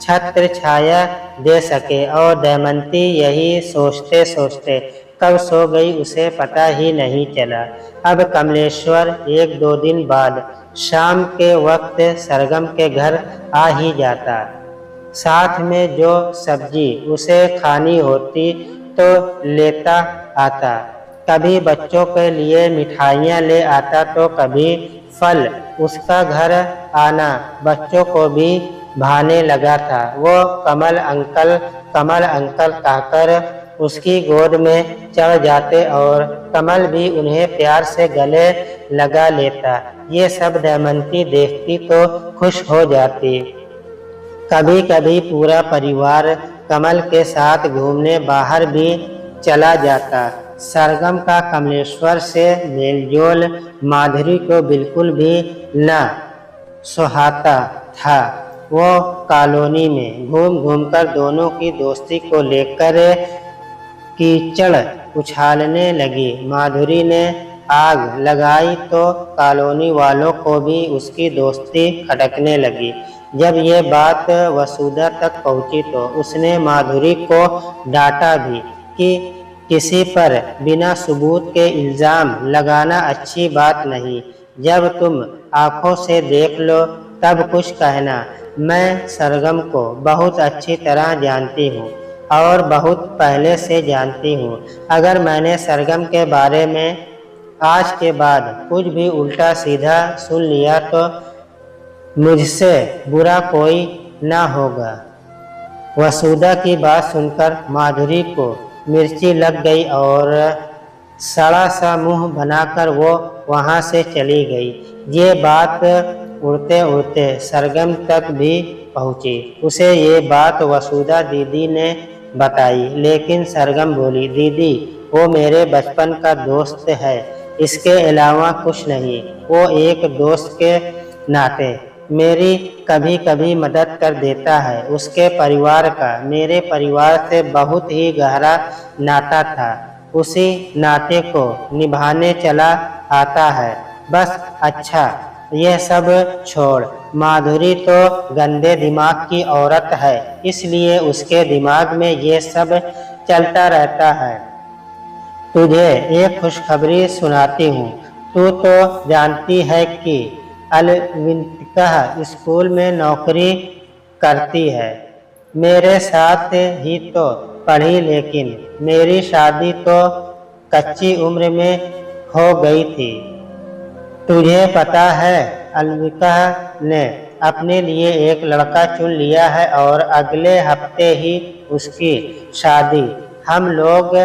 छत्र छाया दे सके। और दमयंती यही सोचते सोचते कब सो गई उसे पता ही नहीं चला। अब कमलेश्वर एक दो दिन बाद शाम के वक्त सरगम के घर आ ही जाता। साथ में जो सब्जी उसे खानी होती तो लेता आता। कभी बच्चों के लिए मिठाइयाँ ले आता तो कभी फल। उसका घर आना बच्चों को भी भाने लगा था। वो कमल अंकल कहकर उसकी गोद में चढ़ जाते और कमल भी उन्हें प्यार से गले लगा लेता। ये सब दमयंती देखती तो खुश हो जाती। कभी कभी पूरा परिवार कमल के साथ घूमने बाहर भी चला जाता। सरगम का कमलेश्वर से मेलजोल माधुरी को बिल्कुल भी न सुहाता था। वो कॉलोनी में घूम घूमकर दोनों की दोस्ती को लेकर कीचड़ उछालने लगी। माधुरी ने आग लगाई तो कॉलोनी वालों को भी उसकी दोस्ती खटकने लगी। जब ये बात वसुधा तक पहुंची तो उसने माधुरी को डांटा भी कि किसी पर बिना सबूत के इल्ज़ाम लगाना अच्छी बात नहीं। जब तुम आंखों से देख लो तब कुछ कहना। मैं सरगम को बहुत अच्छी तरह जानती हूँ और बहुत पहले से जानती हूँ। अगर मैंने सरगम के बारे में आज के बाद कुछ भी उल्टा सीधा सुन लिया तो मुझसे बुरा कोई ना होगा। वसुधा की बात सुनकर माधुरी को मिर्ची लग गई और सड़ा सा मुंह बनाकर वो वहाँ से चली गई। ये बात उड़ते उड़ते सरगम तक भी पहुँची। उसे ये बात वसुधा दीदी ने बताई, लेकिन सरगम बोली, दीदी वो मेरे बचपन का दोस्त है, इसके अलावा कुछ नहीं। वो एक दोस्त के नाते मेरी कभी कभी मदद कर देता है। उसके परिवार का मेरे परिवार से बहुत ही गहरा नाता था। उसी नाते को निभाने चला आता है बस। अच्छा यह सब छोड़, माधुरी तो गंदे दिमाग की औरत है, इसलिए उसके दिमाग में ये सब चलता रहता है। तुझे एक खुशखबरी सुनाती हूँ। तू तो जानती है कि अलविंतिका स्कूल में नौकरी करती है, मेरे साथ ही तो पढ़ी, लेकिन मेरी शादी तो कच्ची उम्र में हो गई थी। तुझे पता है अलविका ने अपने लिए एक लड़का चुन लिया है और अगले हफ्ते ही उसकी शादी। हम लोग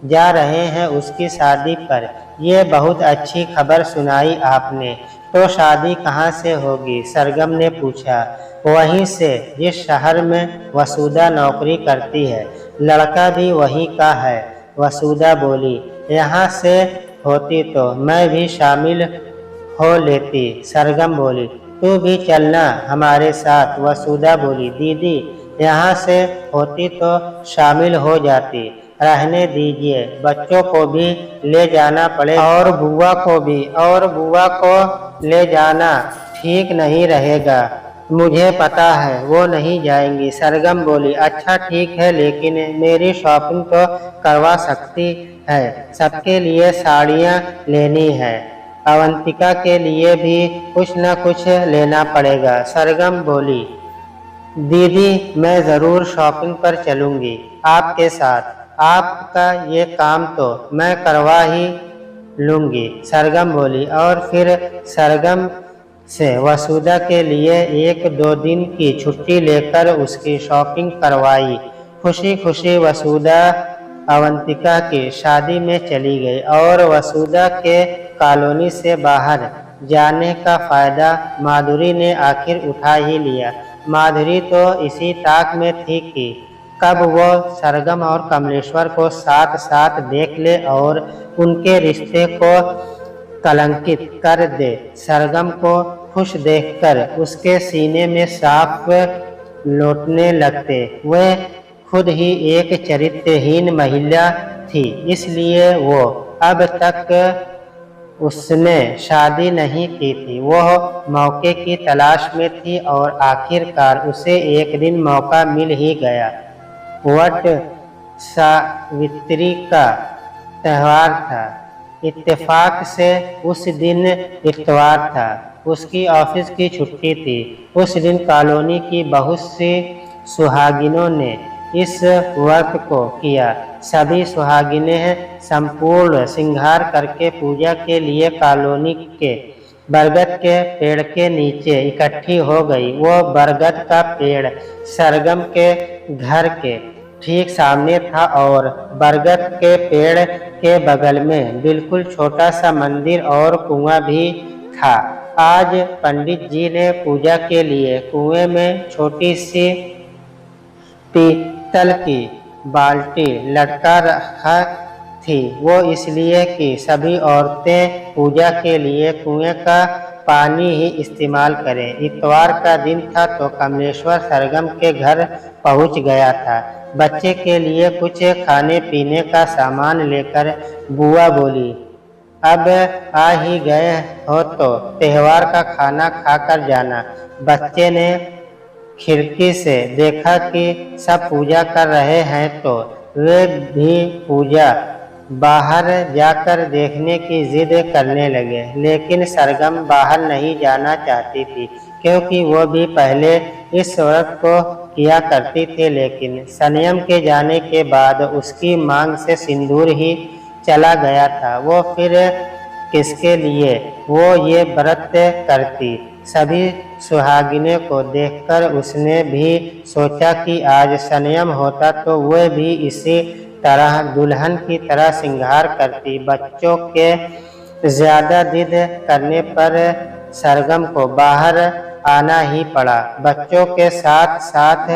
जा रहे हैं उसकी शादी पर। ये बहुत अच्छी खबर सुनाई आपने। तो शादी कहाँ से होगी? सरगम ने पूछा। वहीं से जिस शहर में वसुधा नौकरी करती है, लड़का भी वहीं का है, वसुधा बोली। यहाँ से होती तो मैं भी शामिल हो लेती, सरगम बोली। तू भी चलना हमारे साथ, वसुधा बोली। दीदी यहाँ से होती तो शामिल हो जाती। रहने दीजिए, बच्चों को भी ले जाना पड़े और बुआ को भी। और बुआ को ले जाना ठीक नहीं रहेगा, मुझे पता है वो नहीं जाएंगी, सरगम बोली। अच्छा ठीक है, लेकिन मेरी शॉपिंग तो करवा सकती है। सबके लिए साड़ियाँ लेनी है, अवंतिका के लिए भी कुछ न कुछ लेना पड़ेगा, सरगम बोली। दीदी मैं ज़रूर शॉपिंग पर चलूँगी आपके साथ। आपका ये काम तो मैं करवा ही लूंगी, सरगम बोली। और फिर सरगम से वसुधा के लिए 1-2 दिन की छुट्टी लेकर उसकी शॉपिंग करवाई। खुशी खुशी वसुधा अवंतिका की शादी में चली गई और वसुधा के कॉलोनी से बाहर जाने का फायदा माधुरी ने आखिर उठा ही लिया। माधुरी तो इसी ताक में थी कि कब वो सरगम और कमलेश्वर को साथ साथ देख ले और उनके रिश्ते को कलंकित कर दे। सरगम को खुश देखकर उसके सीने में साफ लौटने लगते। वह खुद ही एक चरित्रहीन महिला थी, इसलिए वो अब तक उसने शादी नहीं की थी। वह मौके की तलाश में थी और आखिरकार उसे एक दिन मौका मिल ही गया। वट सावित्री का त्यौहार था। इत्तेफाक से उस दिन इतवार था। उसकी ऑफिस की छुट्टी थी। उस दिन कॉलोनी की बहुत सी सुहागिनों ने इस व्रत को किया। सभी सुहागिनें संपूर्ण श्रृंगार करके पूजा के लिए कॉलोनी के बरगद के पेड़ के नीचे इकट्ठी हो गई। वो बरगद का पेड़ सरगम के घर के ठीक सामने था और बरगद के पेड़ के बगल में बिल्कुल छोटा सा मंदिर और कुआं भी था। आज पंडित जी ने पूजा के लिए कुएं में छोटी सी पीतल की बाल्टी लटका रखा थी। वो इसलिए कि सभी औरतें पूजा के लिए कुएं का पानी ही इस्तेमाल करें। इतवार का दिन था तो कमलेश्वर सरगम के घर पहुंच गया था। बच्चे के लिए कुछ खाने पीने का सामान लेकर बुआ बोली, अब आ ही गए हो तो त्योहार का खाना खाकर जाना। बच्चे ने खिड़की से देखा कि सब पूजा कर रहे हैं तो वे भी पूजा बाहर जाकर देखने की जिद करने लगे। लेकिन सरगम बाहर नहीं जाना चाहती थी क्योंकि वो भी पहले इस व्रत को किया करती थी, लेकिन संयम के जाने के बाद उसकी मांग से सिंदूर ही चला गया था। वो फिर किसके लिए वो ये व्रत करती। सभी सुहागिने को देखकर उसने भी सोचा कि आज संयम होता तो वह भी इसी तरह दुल्हन की तरह श्रृंगार करती। बच्चों के ज्यादा जिद करने पर सरगम को बाहर आना ही पड़ा। बच्चों के साथ साथ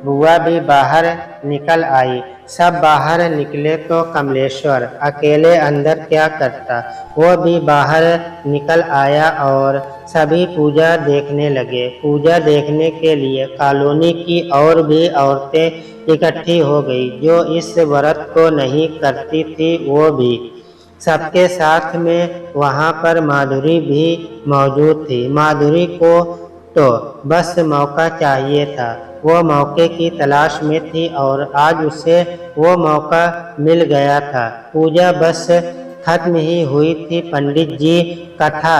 बुआ भी बाहर निकल आई। सब बाहर निकले तो कमलेश्वर अकेले अंदर क्या करता। वो भी बाहर निकल आया और सभी पूजा देखने लगे। पूजा देखने के लिए कॉलोनी की और भी औरतें इकट्ठी हो गई जो इस व्रत को नहीं करती थी। वो भी सबके साथ में वहाँ पर माधुरी भी मौजूद थी। माधुरी को तो बस मौका चाहिए था। वो मौके की तलाश में थी और आज उसे वो मौका मिल गया था। पूजा बस खत्म ही हुई थी। पंडित जी कथा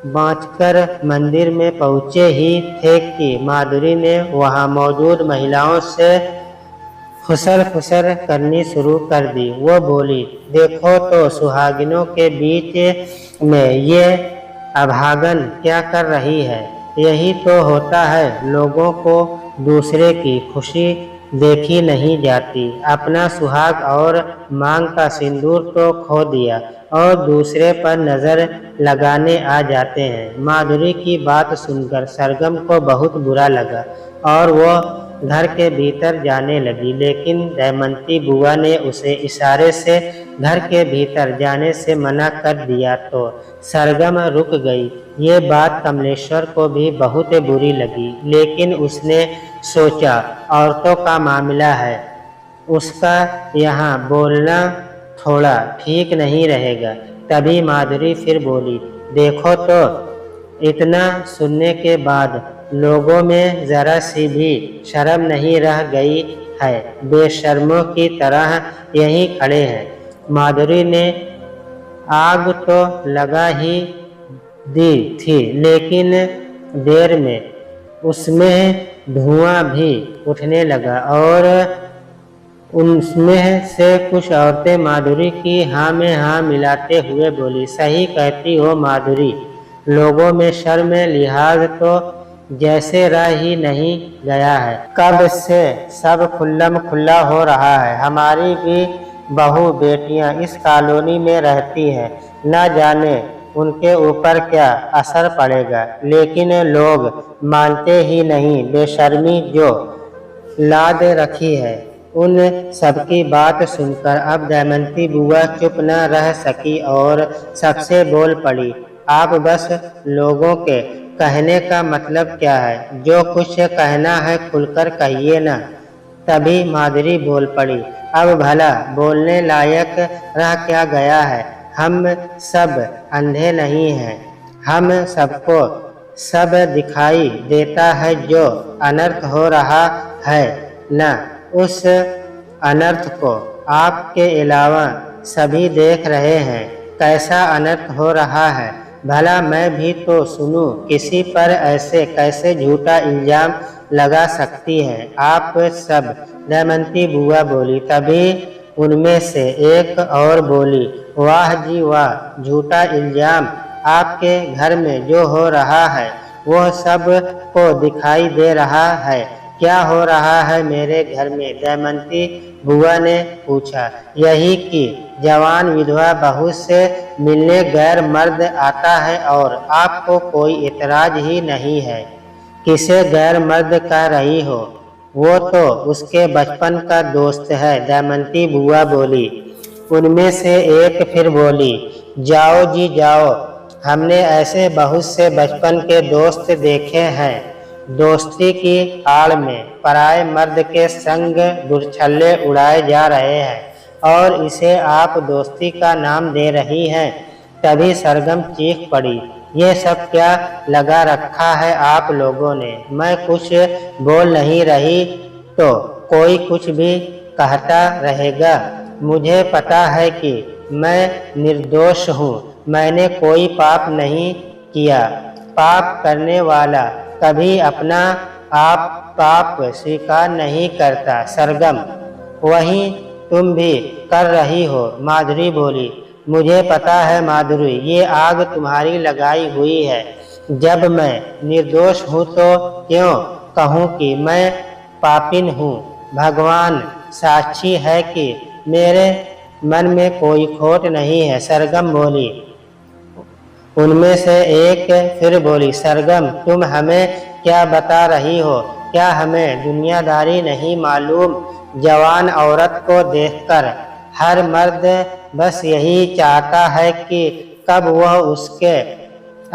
बाँचकर मंदिर में पहुँचे ही थे कि माधुरी ने वहाँ मौजूद महिलाओं से फुसर फुसर करनी शुरू कर दी। वो बोली, देखो तो सुहागिनों के बीच में ये अभागन क्या कर रही है। यही तो होता है, लोगों को दूसरे की खुशी देखी नहीं जाती। अपना सुहाग और मांग का सिंदूर तो खो दिया और दूसरे पर नजर लगाने आ जाते हैं। माधुरी की बात सुनकर सरगम को बहुत बुरा लगा और वो घर के भीतर जाने लगी, लेकिन दमयंती बुआ ने उसे इशारे से घर के भीतर जाने से मना कर दिया तो सरगम रुक गई। ये बात कमलेश्वर को भी बहुत बुरी लगी, लेकिन उसने सोचा औरतों का मामला है, उसका यहाँ बोलना थोड़ा ठीक नहीं रहेगा। तभी माधुरी फिर बोली, देखो तो इतना सुनने के बाद लोगों में जरा सी भी शर्म नहीं रह गई है। बेशर्मों की तरह यहीं खड़े हैं। माधुरी ने आग तो लगा ही दी थी, लेकिन देर में उसमें धुआं भी उठने लगा और उनमें से कुछ औरतें माधुरी की हाँ में हाँ मिलाते हुए बोली, सही कहती हो माधुरी, लोगों में शर्म लिहाज तो जैसे रह ही नहीं गया है। कब से सब खुल्लम खुल्ला हो रहा है। हमारी भी बहू बेटियां इस कॉलोनी में रहती हैं, न जाने उनके ऊपर क्या असर पड़ेगा, लेकिन लोग मानते ही नहीं। बेशर्मी जो लाद रखी है। उन सबकी बात सुनकर अब दमयंती बुआ चुप न रह सकी और सबसे बोल पड़ी, आप बस लोगों के कहने का मतलब क्या है? जो कुछ कहना है खुलकर कहिए ना। तभी माधुरी बोल पड़ी, अब भला बोलने लायक रह क्या गया है? हम सब अंधे नहीं हैं। हम सबको सब दिखाई देता है। जो अनर्थ हो रहा है न, उस अनर्थ को आपके अलावा सभी देख रहे हैं। कैसा अनर्थ हो रहा है भला मैं भी तो सुनूं। किसी पर ऐसे कैसे झूठा इल्जाम लगा सकती है आप सब? दमयंती बुआ बोली। तभी उनमें से एक और बोली, वाह जी वाह, झूठा इल्जाम? आपके घर में जो हो रहा है वो सब को दिखाई दे रहा है। क्या हो रहा है मेरे घर में? दमयंती बुआ ने पूछा। यही कि जवान विधवा बहू से मिलने गैर मर्द आता है और आपको कोई एतराज ही नहीं है। किसे गैर मर्द कह रही हो? वो तो उसके बचपन का दोस्त है, दमयंती बुआ बोली। उनमें से एक फिर बोली, जाओ जी जाओ, हमने ऐसे बहुत से बचपन के दोस्त देखे हैं। दोस्ती की आड़ में पराये मर्द के संग दुर्छल्ले उड़ाए जा रहे हैं और इसे आप दोस्ती का नाम दे रही हैं। तभी सरगम चीख पड़ी, ये सब क्या लगा रखा है आप लोगों ने? मैं कुछ बोल नहीं रही तो कोई कुछ भी कहता रहेगा। मुझे पता है कि मैं निर्दोष हूँ। मैंने कोई पाप नहीं किया। पाप करने वाला कभी अपना आप पाप स्वीकार नहीं करता। सरगम, वही तुम भी कर रही हो, माधुरी बोली। मुझे पता है माधुरी, ये आग तुम्हारी लगाई हुई है। जब मैं निर्दोष हूँ तो क्यों कहूँ कि मैं पापिन हूँ? भगवान साक्षी है कि मेरे मन में कोई खोट नहीं है, सरगम बोली। उनमें से एक फिर बोली, सरगम तुम हमें क्या बता रही हो? क्या हमें दुनियादारी नहीं मालूम? जवान औरत को देखकर हर मर्द बस यही चाहता है कि कब वह उसके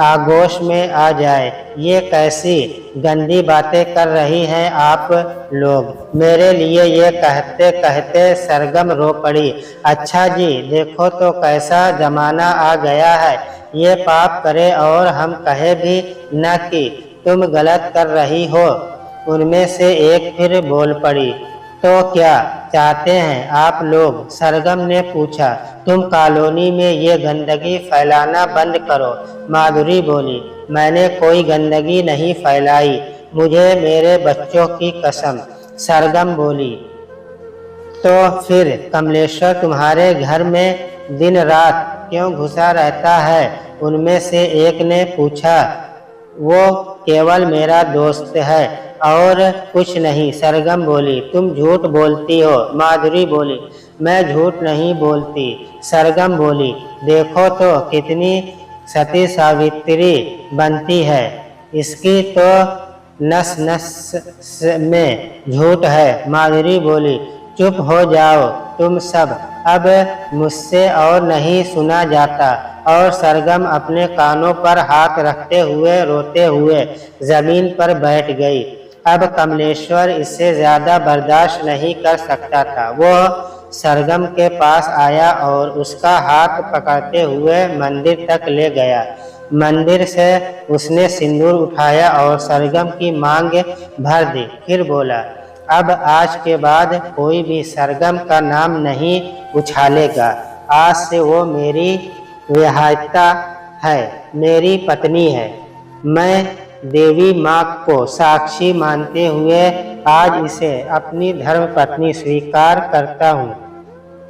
आगोश में आ जाए। ये कैसी गंदी बातें कर रही हैं आप लोग? मेरे लिए ये कहते कहते सरगम रो पड़ी। अच्छा जी, देखो तो कैसा जमाना आ गया है। ये पाप करे और हम कहे भी न कि तुम गलत कर रही हो। उनमें से एक फिर बोल पड़ी, तो क्या चाहते हैं आप लोग? सरगम ने पूछा। तुम कॉलोनी में ये गंदगी फैलाना बंद करो, माधुरी बोली। मैंने कोई गंदगी नहीं फैलाई, मुझे मेरे बच्चों की कसम, सरगम बोली। तो फिर कमलेश्वर तुम्हारे घर में दिन रात क्यों घुसा रहता है? उनमें से एक ने पूछा। वो केवल मेरा दोस्त है और कुछ नहीं, सरगम बोली। तुम झूठ बोलती हो, माधुरी बोली। मैं झूठ नहीं बोलती, सरगम बोली। देखो तो कितनी सती सावित्री बनती है। इसकी तो नस नस में झूठ है, माधुरी बोली। चुप हो जाओ तुम सब, अब मुझसे और नहीं सुना जाता। और सरगम अपने कानों पर हाथ रखते हुए रोते हुए जमीन पर बैठ गई। अब कमलेश्वर इससे ज्यादा बर्दाश्त नहीं कर सकता था। वो सरगम के पास आया और उसका हाथ पकड़ते हुए मंदिर तक ले गया। मंदिर से उसने सिंदूर उठाया और सरगम की मांग भर दी। फिर बोला, अब आज के बाद कोई भी सरगम का नाम नहीं उछालेगा। आज से वो मेरी विहायता है, मेरी पत्नी है। मैं देवी माँ को साक्षी मानते हुए आज इसे अपनी धर्मपत्नी स्वीकार करता हूँ।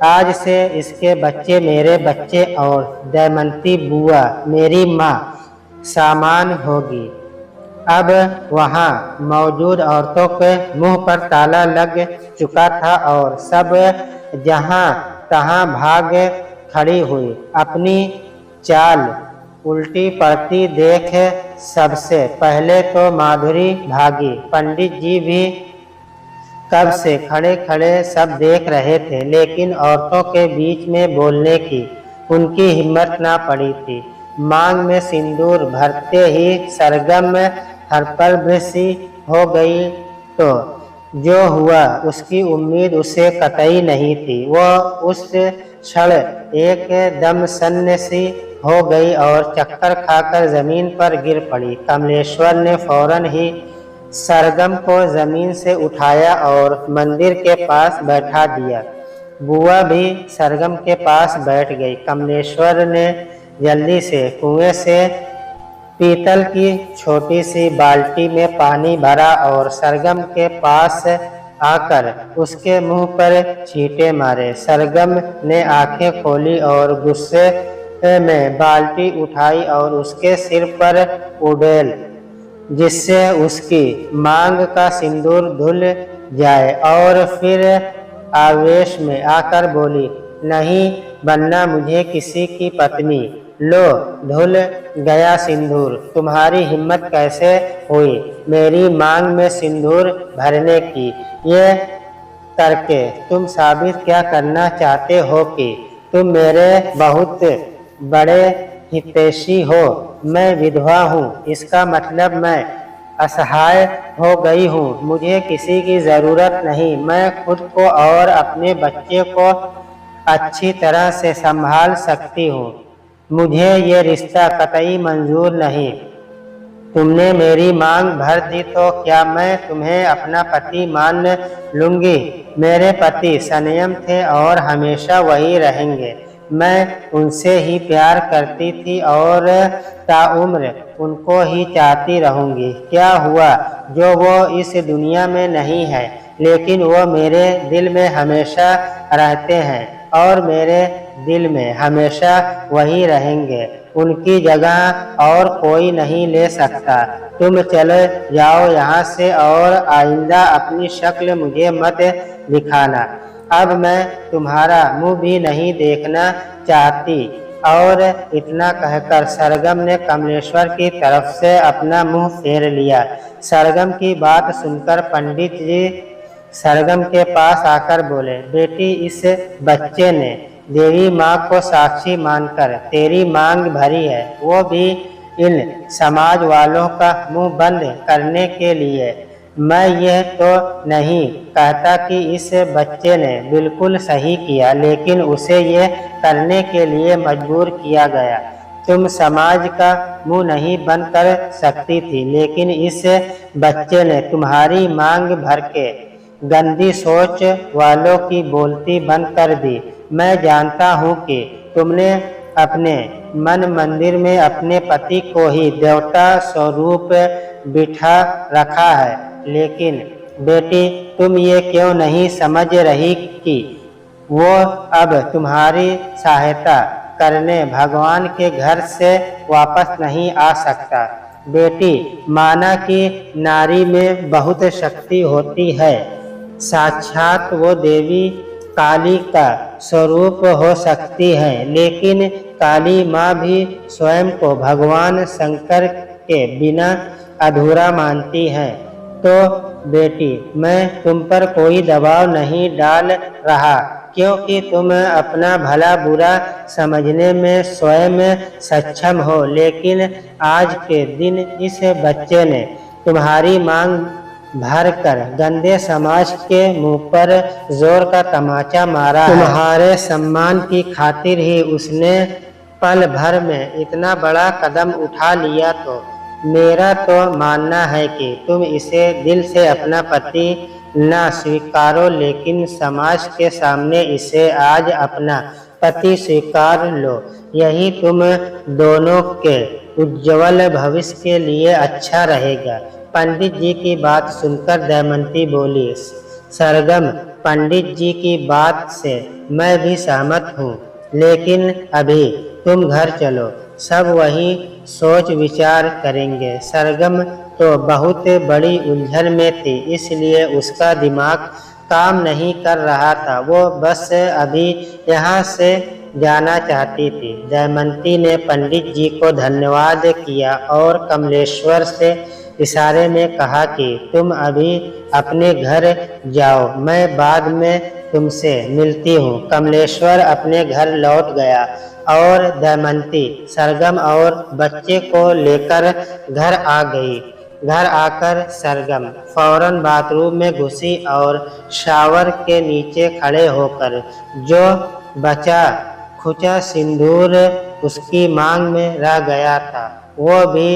आज से इसके बच्चे मेरे बच्चे और दमयंती बुआ मेरी माँ समान होगी। अब वहाँ मौजूद औरतों के मुंह पर ताला लग चुका था और सब जहाँ तहाँ भाग खड़ी हुई। अपनी चाल उल्टी पड़ती देख सबसे पहले तो माधुरी भागी। पंडित जी भी कब से खड़े खड़े सब देख रहे थे, लेकिन औरतों के बीच में बोलने की उनकी हिम्मत ना पड़ी थी। मांग में सिंदूर भरते ही सरगम हड़बड़ी सी हो गई। तो जो हुआ उसकी उम्मीद उसे कतई नहीं थी। वह उस क्षण एकदम सन्न सी हो गई और चक्कर खाकर जमीन पर गिर पड़ी। कमलेश्वर ने फौरन ही सरगम को जमीन से उठाया और मंदिर के पास बैठा दिया। बुआ भी सरगम के पास बैठ गई। कमलेश्वर ने जल्दी से कुएं से पीतल की छोटी सी बाल्टी में पानी भरा और सरगम के पास आकर उसके मुंह पर छींटे मारे। सरगम ने आंखें खोली और गुस्से में बाल्टी उठाई और उसके सिर पर उड़ेल, जिससे उसकी मांग का सिंदूर धुल जाए, और फिर आवेश में आकर बोली, नहीं बनना मुझे किसी की पत्नी। लो धुल गया सिंदूर। तुम्हारी हिम्मत कैसे हुई मेरी मांग में सिंदूर भरने की? ये करके तुम साबित क्या करना चाहते हो कि तुम मेरे बहुत बड़े हितैषी हो? मैं विधवा हूँ, इसका मतलब मैं असहाय हो गई हूँ। मुझे किसी की ज़रूरत नहीं। मैं खुद को और अपने बच्चे को अच्छी तरह से संभाल सकती हूँ। मुझे ये रिश्ता कतई मंजूर नहीं। तुमने मेरी मांग भर दी तो क्या मैं तुम्हें अपना पति मान लूँगी? मेरे पति संयम थे और हमेशा वही रहेंगे। मैं उनसे ही प्यार करती थी और ताउम्र उनको ही चाहती रहूँगी। क्या हुआ जो वो इस दुनिया में नहीं है, लेकिन वो मेरे दिल में हमेशा रहते हैं और मेरे दिल में हमेशा वही रहेंगे। उनकी जगह और कोई नहीं ले सकता। तुम चले जाओ यहाँ से और आइंदा अपनी शक्ल मुझे मत दिखाना। अब मैं तुम्हारा मुंह भी नहीं देखना चाहती। और इतना कहकर सरगम ने कमलेश्वर की तरफ से अपना मुंह फेर लिया। सरगम की बात सुनकर पंडित जी सरगम के पास आकर बोले, बेटी, इस बच्चे ने देवी माँ को साक्षी मानकर तेरी मांग भरी है, वो भी इन समाज वालों का मुंह बंद करने के लिए। मैं यह तो नहीं कहता कि इस बच्चे ने बिल्कुल सही किया, लेकिन उसे ये करने के लिए मजबूर किया गया। तुम समाज का मुंह नहीं बंद कर सकती थी, लेकिन इस बच्चे ने तुम्हारी मांग भर के गंदी सोच वालों की बोलती बंद कर दी। मैं जानता हूँ कि तुमने अपने मन मंदिर में अपने पति को ही देवता स्वरूप बिठा रखा है, लेकिन बेटी, तुम ये क्यों नहीं समझ रही कि वो अब तुम्हारी सहायता करने भगवान के घर से वापस नहीं आ सकता। बेटी, माना कि नारी में बहुत शक्ति होती है, साक्षात वो देवी काली का स्वरूप हो सकती है, लेकिन काली माँ भी स्वयं को भगवान शंकर के बिना अधूरा मानती है। तो बेटी, मैं तुम पर कोई दबाव नहीं डाल रहा, क्योंकि तुम अपना भला बुरा समझने में स्वयं सक्षम हो, लेकिन आज के दिन इस बच्चे ने तुम्हारी मांग भर कर गंदे समाज के मुंह पर जोर का तमाचा मारा। तुम्हारे सम्मान की खातिर ही उसने पल भर में इतना बड़ा कदम उठा लिया। तो मेरा तो मानना है कि तुम इसे दिल से अपना पति न स्वीकारो, लेकिन समाज के सामने इसे आज अपना पति स्वीकार लो, यही तुम दोनों के उज्ज्वल भविष्य के लिए अच्छा रहेगा। पंडित जी की बात सुनकर दमयंती बोली, सरगम, पंडित जी की बात से मैं भी सहमत हूँ, लेकिन अभी तुम घर चलो, सब वही सोच विचार करेंगे। सरगम तो बहुत बड़ी उलझन में थी, इसलिए उसका दिमाग काम नहीं कर रहा था। वो बस अभी यहाँ से जाना चाहती थी। दमयंती ने पंडित जी को धन्यवाद किया और कमलेश्वर से इशारे में कहा कि तुम अभी अपने घर जाओ, मैं बाद में तुमसे मिलती हूँ। कमलेश्वर अपने घर लौट गया और दमयंती सरगम और बच्चे को लेकर घर आ गई। घर आकर सरगम फौरन बाथरूम में घुसी और शावर के नीचे खड़े होकर जो बचा खुचा सिंदूर उसकी मांग में रह गया था वो भी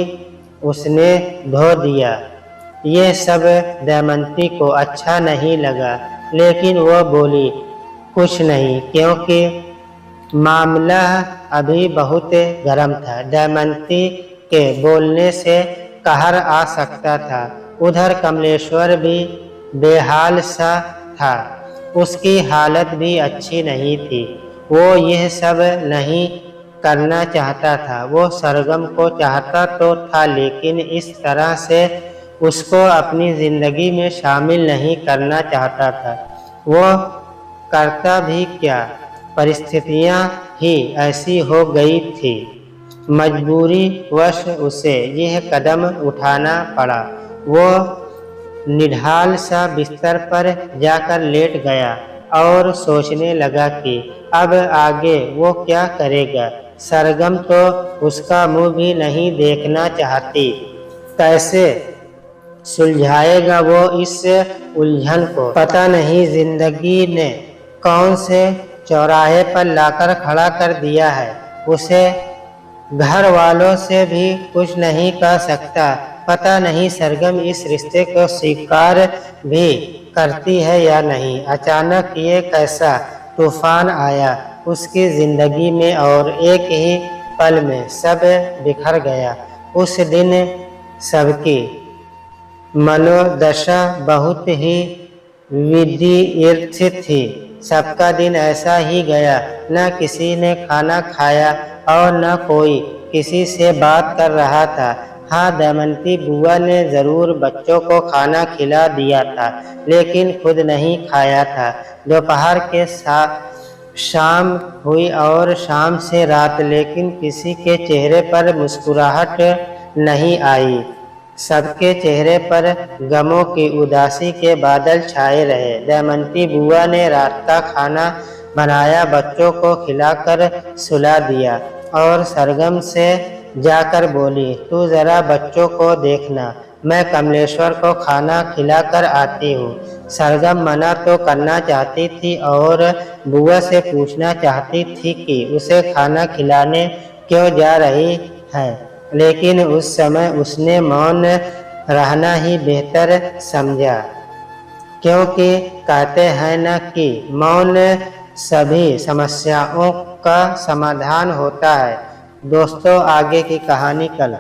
उसने धो दिया। ये सब दमयंती को अच्छा नहीं लगा, लेकिन वो बोली कुछ नहीं, क्योंकि मामला अभी बहुत गर्म था। दमयंती के बोलने से कहर आ सकता था। उधर कमलेश्वर भी बेहाल सा था, उसकी हालत भी अच्छी नहीं थी। वो यह सब नहीं करना चाहता था। वो सरगम को चाहता तो था, लेकिन इस तरह से उसको अपनी जिंदगी में शामिल नहीं करना चाहता था। वो करता भी क्या, परिस्थितियां ही ऐसी हो गई थी। मजबूरी वश उसे यह कदम उठाना पड़ा। वो निढाल सा बिस्तर पर जाकर लेट गया और सोचने लगा कि अब आगे वो क्या करेगा। सरगम तो उसका मुंह भी नहीं देखना चाहती। कैसे सुलझाएगा वो इस उलझन को? पता नहीं जिंदगी ने कौन से चौराहे पर लाकर खड़ा कर दिया है। उसे घर वालों से भी कुछ नहीं कह सकता। पता नहीं सरगम इस रिश्ते को स्वीकार भी करती है या नहीं। अचानक ये कैसा तूफान आया उसकी जिंदगी में और एक ही पल में सब बिखर गया। उस दिन सबकी मनोदशा बहुत ही विधिवत थी। सबका दिन ऐसा ही गया, न किसी ने खाना खाया और न कोई किसी से बात कर रहा था। हाँ, दमयंती बुआ ने जरूर बच्चों को खाना खिला दिया था, लेकिन खुद नहीं खाया था। दोपहर के शाम हुई और शाम से रात, लेकिन किसी के चेहरे पर मुस्कुराहट नहीं आई। सबके चेहरे पर गमों की उदासी के बादल छाए रहे। दमयंती बुआ ने रात का खाना बनाया, बच्चों को खिलाकर सुला दिया और सरगम से जाकर बोली, तू जरा बच्चों को देखना, मैं कमलेश्वर को खाना खिलाकर आती हूँ। सरगम मना तो करना चाहती थी और बुआ से पूछना चाहती थी कि उसे खाना खिलाने क्यों जा रही है, लेकिन उस समय उसने मौन रहना ही बेहतर समझा, क्योंकि कहते हैं न कि मौन सभी समस्याओं का समाधान होता है। दोस्तों, आगे की कहानी कल।